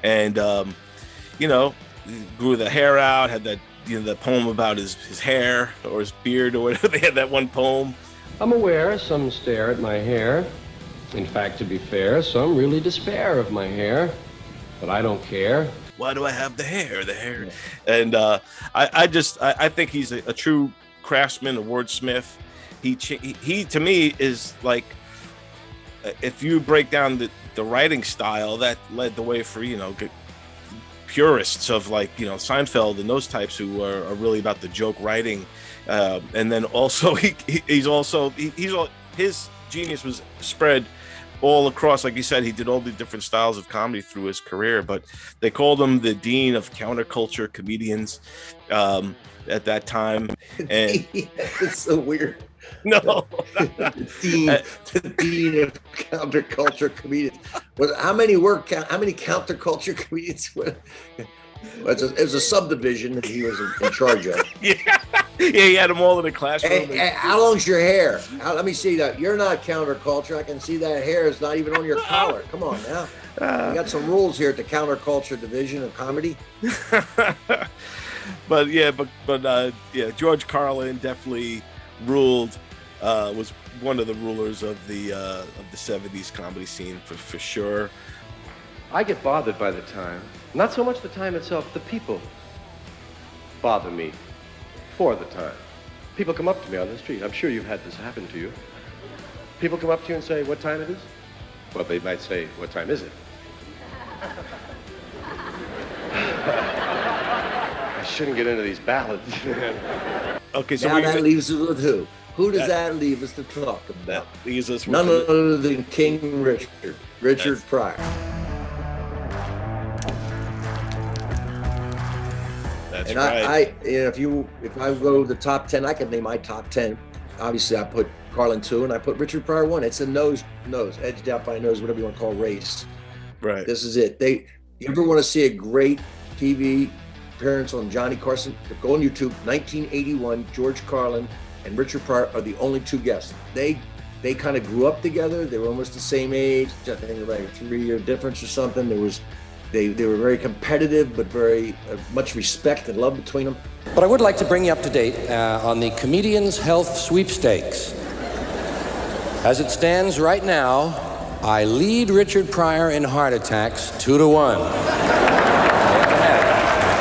And you know, grew the hair out, had that, you know, that poem about his hair or his beard or whatever. They had that one poem. I'm aware some stare at my hair. In fact, to be fair, some really despair of my hair. But I don't care. Why do I have the hair? And I think he's a true craftsman, a wordsmith. He to me is like, if you break down the writing style, that led the way for, you know, purists of, like, you know, Seinfeld and those types who are really about the joke writing. And then also his genius was spread all across. Like you said, he did all the different styles of comedy through his career, but they called him the dean of counterculture comedians at that time. And it's so weird. No, the dean of counterculture comedians. How many counterculture comedians were? It was a subdivision that he was in charge of. Yeah, he had them all in the classroom. Hey, how long's your hair? Let me see that. You're not counterculture. I can see that hair is not even on your collar. Come on now. We got some rules here at the counterculture division of comedy. But George Carlin definitely ruled. Was one of the rulers of the 70s comedy scene for sure. I get bothered by the time. Not so much the time itself, the people bother me for the time. People come up to me on the street. I'm sure you've had this happen to you. People come up to you and say, what time it is? Well, they might say, what time is it? I shouldn't get into these ballads. Okay, so now that leaves us with who? Who does that leave us to talk about? That leaves us with none other than King Richard Pryor. That's and right. If I go to the top 10, I can name my top 10. Obviously, I put Carlin 2 and I put Richard Pryor 1. It's a nose, edged out by nose, whatever you want to call race. Right. This is it. You ever want to see a great TV appearance on Johnny Carson? Go on YouTube. 1981. George Carlin and Richard Pryor are the only two guests. They kind of grew up together. They were almost the same age. I think like a 3-year difference or something. They were very competitive, but very much respect and love between them. But I would like to bring you up to date on the Comedian's Health Sweepstakes. As it stands right now, I lead Richard Pryor in heart attacks 2-1. I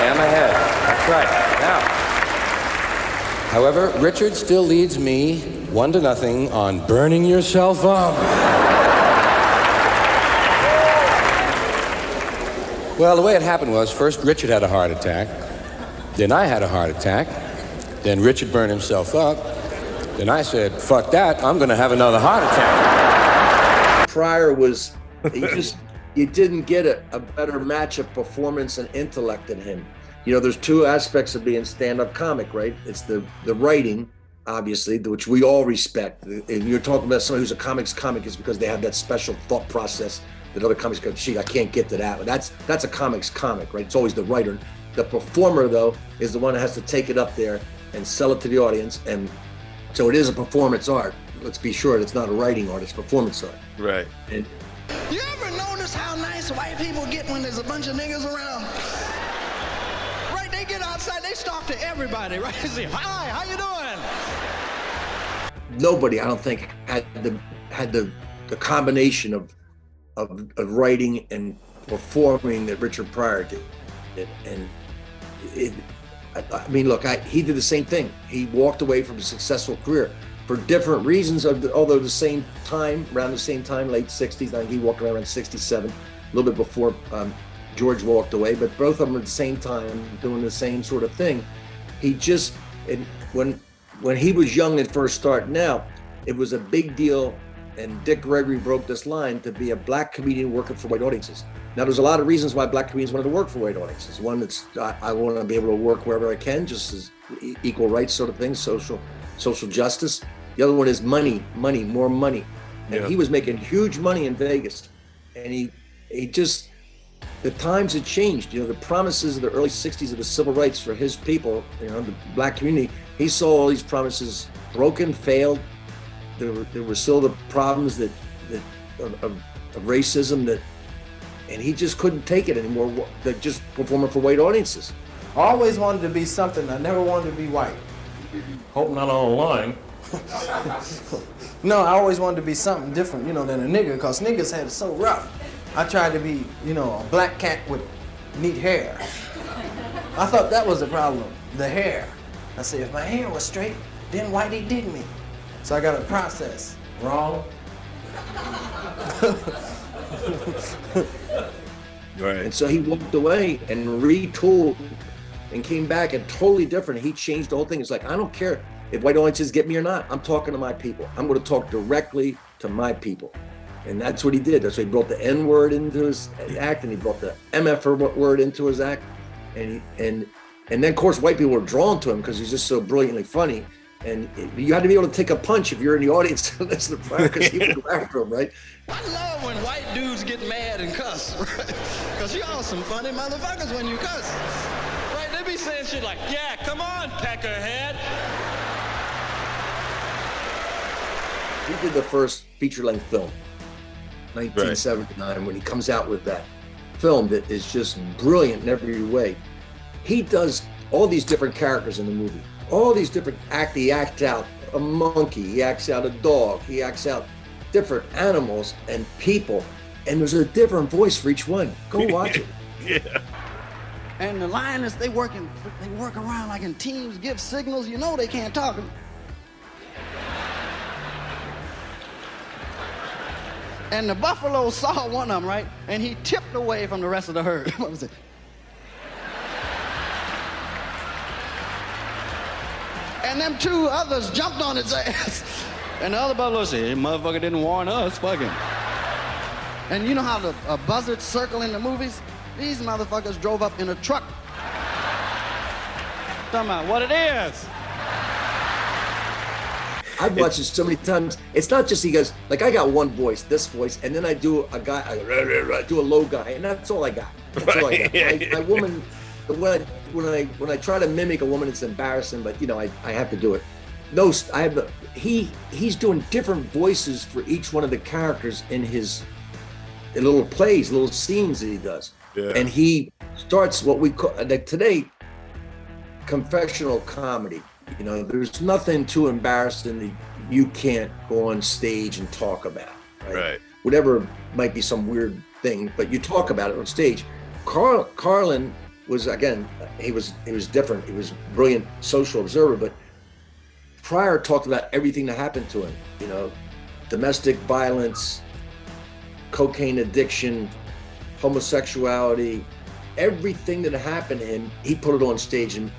am ahead. That's right. Now, however, Richard still leads me 1-0 on burning yourself up. Well, the way it happened was, first Richard had a heart attack, then I had a heart attack, then Richard burned himself up, then I said, fuck that, I'm gonna have another heart attack. Pryor you didn't get a better match of performance and intellect than him. You know, there's two aspects of being stand-up comic, right? It's the writing, obviously, which we all respect. If you're talking about somebody who's a comic is because they have that special thought process that other comics go, gee, I can't get to that. But that's a comic, right? It's always the writer. The performer, though, is the one that has to take it up there and sell it to the audience. And so it is a performance art. Let's be sure it's not a writing art, it's performance art. Right. And you ever notice how nice white people get when there's a bunch of niggas around? Right, they get outside, they talk to everybody, right? They say, hi, how you doing? Nobody, I don't think, had the combination of writing and performing that Richard Pryor did. And I mean, look, he did the same thing. He walked away from a successful career for different reasons, although the same time, around the same time, late 60s. I think he walked around 67, a little bit before George walked away, but both of them at the same time doing the same sort of thing. He just, when he was young and first starting out, it was a big deal, and Dick Gregory broke this line, to be a black comedian working for white audiences. Now, there's a lot of reasons why black comedians wanted to work for white audiences. One, it's I want to be able to work wherever I can, just as equal rights sort of thing, social justice. The other one is money, more money. And he was making huge money in Vegas. And he just, the times had changed. You know, the promises of the early 60s of the civil rights for his people, you know, the black community, he saw all these promises broken, failed. There were still the problems of racism and he just couldn't take it anymore, just performing for white audiences. I always wanted to be something. I never wanted to be white. Hope not online. No, I always wanted to be something different, than a nigga, because niggas had it so rough. I tried to be, a black cat with neat hair. I thought that was the problem, the hair. I said, if my hair was straight, then whitey dig me. So I got a process. Wrong. Right. And so he walked away and retooled and came back and totally different. He changed the whole thing. It's like, I don't care if white audiences get me or not. I'm talking to my people. I'm going to talk directly to my people. And that's what he did. That's why he brought the N word into his act, and he brought the MF word into his act. And then, of course, white people were drawn to him because he's just so brilliantly funny. And you had to be able to take a punch if you're in the audience to listen to Pryor, because he would go after him, right? I love when white dudes get mad and cuss, right? Because y'all some funny motherfuckers when you cuss. Right? They be saying shit like, yeah, come on, peckerhead. He did the first feature-length film, 1979, when he comes out with that film that is just brilliant in every way. He does all these different characters in the movie. All these different he acts out a monkey, he acts out a dog, he acts out different animals and people, and there's a different voice for each one. Go watch it. Yeah. And the lioness, they work around like in teams, give signals, they can't talk. And the buffalo saw one of them, right? And he tipped away from the rest of the herd. What was it? And them two others jumped on its ass. And the other buffalo said, hey, motherfucker didn't warn us, fuck him. And you know how the buzzards circle in the movies? These motherfuckers drove up in a truck. Talking about what it is. I've watched it so many times. It's not just he goes, like, I got one voice, this voice, and then I do a guy, I do a low guy, and that's all I got. That's all I got. My woman, when I try to mimic a woman, it's embarrassing, but I have to do it. He's doing different voices for each one of the characters in his little plays, little scenes that he does. Yeah. And he starts what we call today confessional comedy. There's nothing too embarrassing that you can't go on stage and talk about. Right. Whatever might be some weird thing, but you talk about it on stage. Carlin was, again, he was different. He was a brilliant social observer, but Pryor talked about everything that happened to him. Domestic violence, cocaine addiction, homosexuality, everything that happened to him, he put it on stage and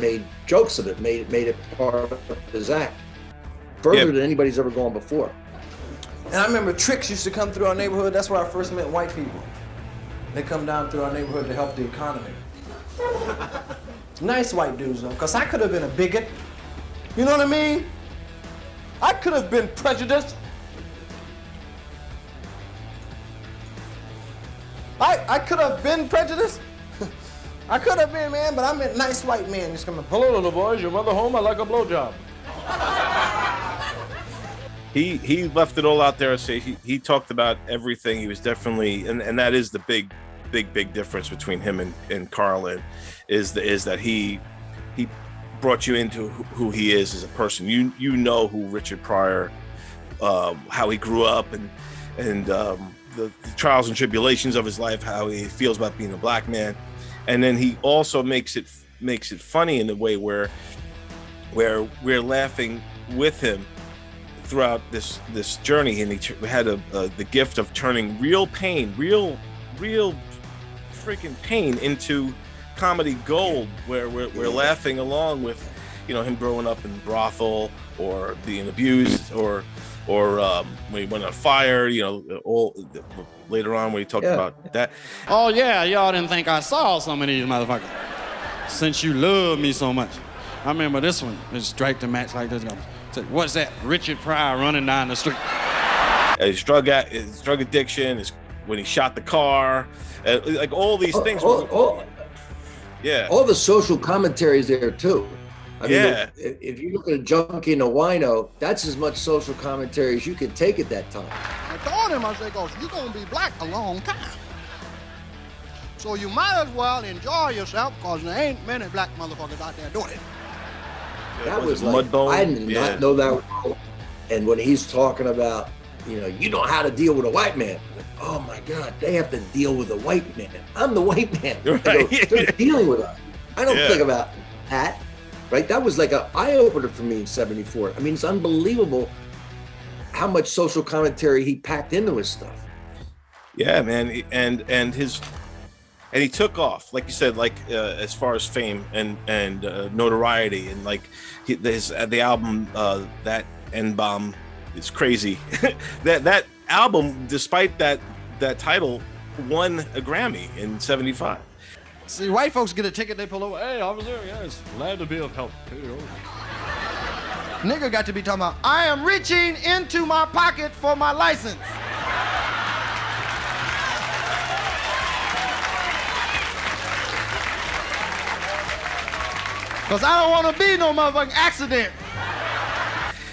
made jokes of it, made it part of his act, further than anybody's ever gone before. And I remember tricks used to come through our neighborhood. That's where I first met white people. They come down through our neighborhood to help the economy. Nice white dudes, though, because I could have been a bigot. You know what I mean? I could have been prejudiced. I could have been prejudiced. I could have been, man, but I meant nice white men just coming, hello, little boys, your mother home? I'd like a blowjob. He left it all out there. So he talked about everything. He was definitely, and that is the big difference between him and Carlin, is that he brought you into who he is as a person. You know who Richard Pryor, how he grew up, and the trials and tribulations of his life, how he feels about being a black man, and then he also makes it funny in a way where we're laughing with him throughout this journey, and he had the gift of turning real freaking pain into comedy gold, where we're laughing along with, him growing up in brothel or being abused or when he went on fire, all later on when he talked about that. Oh yeah, y'all didn't think I saw some of these motherfuckers. Since you love me so much. I remember this one, it strike the match like this. Said, what's that? Richard Pryor running down the street. His drug addiction, when he shot the car, like all these things. Yeah. All the social commentaries there too. I mean, Yeah. if you look at a junkie and a wino, that's as much social commentary as you can take at that time. I told him, I said, you're going to be black a long time. So you might as well enjoy yourself, because there ain't many black motherfuckers out there doing it. That was like, Mudbone? I did not know that. And when he's talking about, you know how to deal with a white man. Oh my God, they have to deal with a white man. I'm the white man. Right. They're dealing with us. I don't Yeah. think about that. Right? That was like an eye-opener for me in '74. I mean, it's unbelievable how much social commentary he packed into his stuff. Yeah, man, and he took off, like you said, as far as fame and notoriety, and the album that N-Bomb is crazy. that album, despite that title, won a Grammy in '75. See, white folks get a ticket, they pull over. Hey, officer, yes, glad to be of help. Nigga got to be talking about, I am reaching into my pocket for my license. Because I don't want to be no motherfucking accident.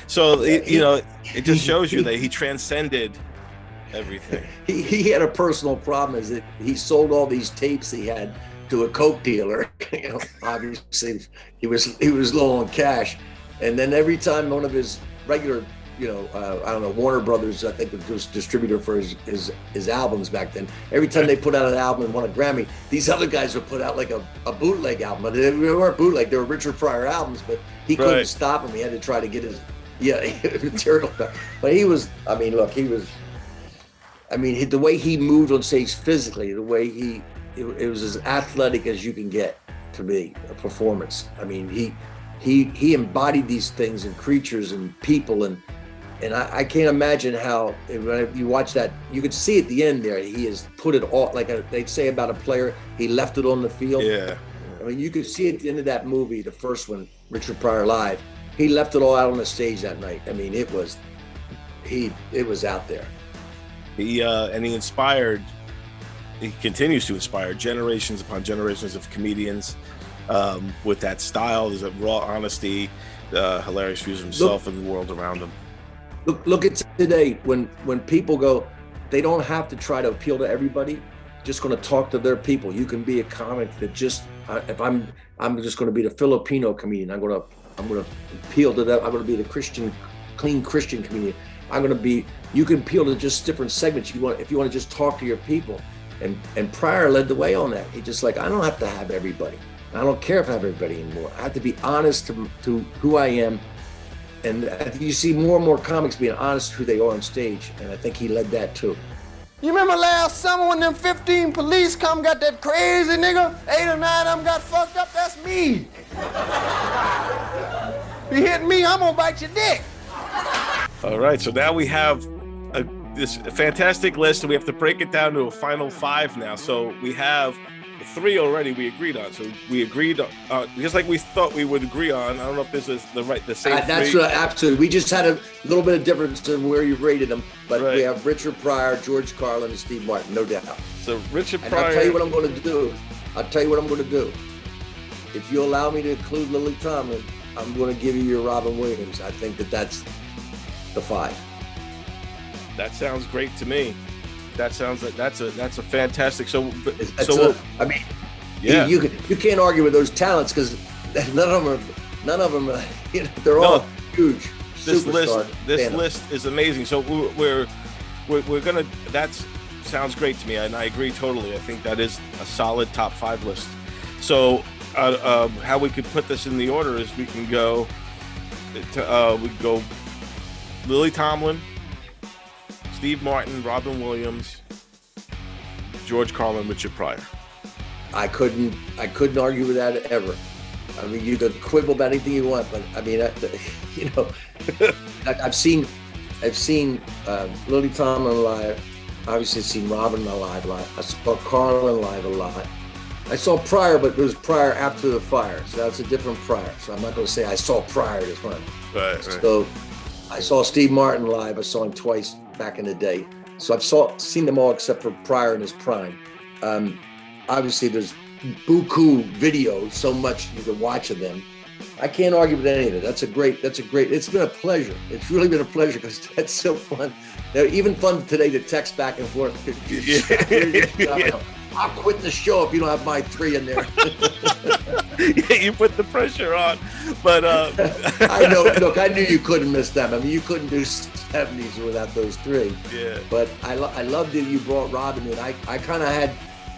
So, it just shows you that he transcended everything. He had a personal problem, is that he sold all these tapes he had to a coke dealer. Obviously he was low on cash, and then every time one of his regular, I don't know, Warner Brothers, I think was distributor for his albums back then. Every time they put out an album and won a Grammy, these other guys would put out like a bootleg album. They weren't bootleg; they were Richard Pryor albums, but he couldn't stop him. He had to try to get his material back. But he was, the way he moved on stage physically, the way it was as athletic as you can get to be a performance. I mean, he embodied these things and creatures and people, and I can't imagine how, when you watch that, you could see at the end there, he has put it all, they'd say about a player, he left it on the field. Yeah. I mean, you could see at the end of that movie, the first one, Richard Pryor Live, he left it all out on the stage that night. I mean, it was out there. He continues to inspire generations upon generations of comedians with that style. There's a raw honesty, hilarious views of himself and the world around him. Look at today, when people go, they don't have to try to appeal to everybody, just going to talk to their people. You can be a comic that just, if I'm just going to be the Filipino comedian, I'm going to appeal to that. I'm going to be the clean Christian comedian. You can appeal to just different segments if you want to just talk to your people. And Pryor led the way on that. He just I don't have to have everybody. I don't care if I have everybody anymore. I have to be honest to who I am. And I think you see more and more comics being honest who they are on stage. And I think he led that too. You remember last summer when them 15 police got that crazy nigga? 8 or 9 of them got fucked up? That's me. You hit me, I'm gonna bite your dick. All right, so now we have this fantastic list, and we have to break it down to a final 5 now. So we have 3 already we agreed on. So we agreed just like we thought we would agree on. I don't know if this is the same. That's 3. Absolutely. We just had a little bit of difference in where you rated them, but Right. we have Richard Pryor, George Carlin, and Steve Martin, no doubt. So Richard And Pryor. I'll tell you what I'm going to do. If you allow me to include Lily Tomlin, I'm going to give you your Robin Williams. I think that's the 5. That sounds great to me. That sounds like that's a fantastic. I mean, yeah, you can't argue with those talents because none of them are, they're all huge. This superstar list is amazing. So we're gonna. That sounds great to me, and I agree totally. I think that is a solid top 5 list. So how we could put this in the order is we can go Lily Tomlin, Steve Martin, Robin Williams, George Carlin, Richard Pryor. I couldn't argue with that ever. I mean, you could quibble about anything you want, but I mean, I've seen Lily Tomlin live. Obviously, I've seen Robin live. I saw Carlin live a lot. I saw Pryor, but it was Pryor after the fire, so that's a different Pryor. So I'm not going to say I saw Pryor this one. Right. So I saw Steve Martin live. I saw him twice back in the day. So I've seen them all except for Pryor in his prime. Obviously, there's buku video, so much you can watch of them. I can't argue with any of it. That's a great. It's been a pleasure. It's really been a pleasure because that's so fun. They're even fun today to text back and forth. I'll quit the show if you don't have my 3 in there. Yeah, you put the pressure on, but I know. Look, I knew you couldn't miss them. I mean, you couldn't do 70s without those 3. Yeah. But I loved that you brought Robin in. I kind of had,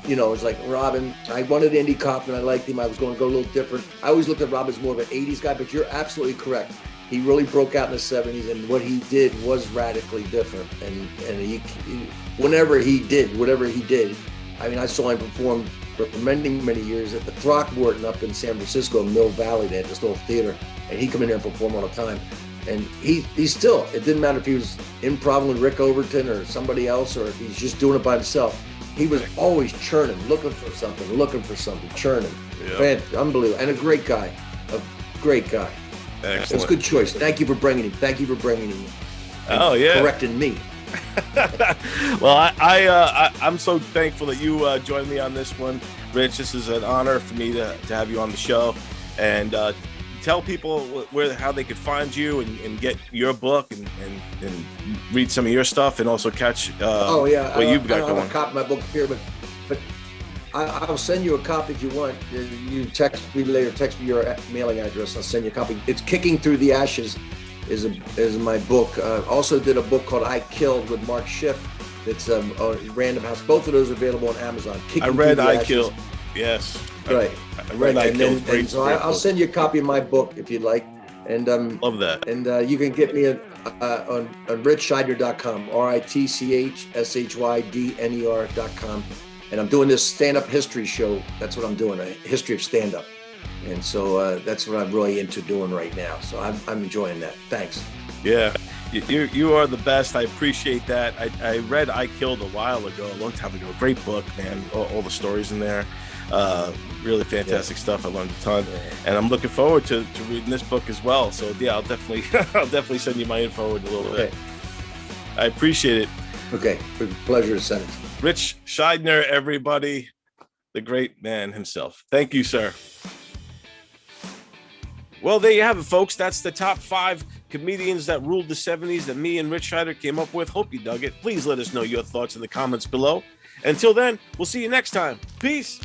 it was like Robin. I wanted Andy Kaufman. I liked him. I was going to go a little different. I always looked at Robin as more of an 80s guy, but you're absolutely correct. He really broke out in the 70s, and what he did was radically different. And whatever he did, I mean, I saw him perform for many, many years at the Throckmorton up in San Francisco, Mill Valley. They had this little theater, and he'd come in there and perform all the time. And he's still, it didn't matter if he was improv with Rick Overton or somebody else, or if he's just doing it by himself. He was always churning, looking for something, churning. Yeah. Unbelievable. And a great guy. Excellent. It's a good choice. Thank you for bringing him. Oh, yeah. Correcting me. Well, I'm so thankful that you joined me on this one, Rich. This is an honor for me to have you on the show, and tell people how they could find you and get your book and read some of your stuff, and also catch what you've got going. I don't have a copy of my book here, but I'll send you a copy if you want. You text me later. Text me your mailing address. I'll send you a copy. It's Kicking Through the Ashes. Is my book. Also did a book called I Killed with Mark Schiff. It's on Random House. Both of those are available on Amazon. I read I Killed. Yes. Right. I read I Killed. And so I'll send you a copy of my book if you'd like. And love that. And you can get me on richshydner.com. RITCHSHYDNER.com. And I'm doing this stand-up history show. That's what I'm doing. A history of stand-up. And so that's what I'm really into doing right now. So I'm enjoying that. Thanks. Yeah, you are the best. I appreciate that. I read I Killed a while ago, a long time ago. Great book, man. All the stories in there. Really fantastic stuff. I learned a ton, and I'm looking forward to reading this book as well. So yeah, I'll definitely send you my info in a little bit. I appreciate it. Okay, pleasure to send it. Rich Shydner, everybody, the great man himself. Thank you, sir. Well, there you have it, folks. That's the top 5 comedians that ruled the 70s that me and Rich Shydner came up with. Hope you dug it. Please let us know your thoughts in the comments below. Until then, we'll see you next time. Peace.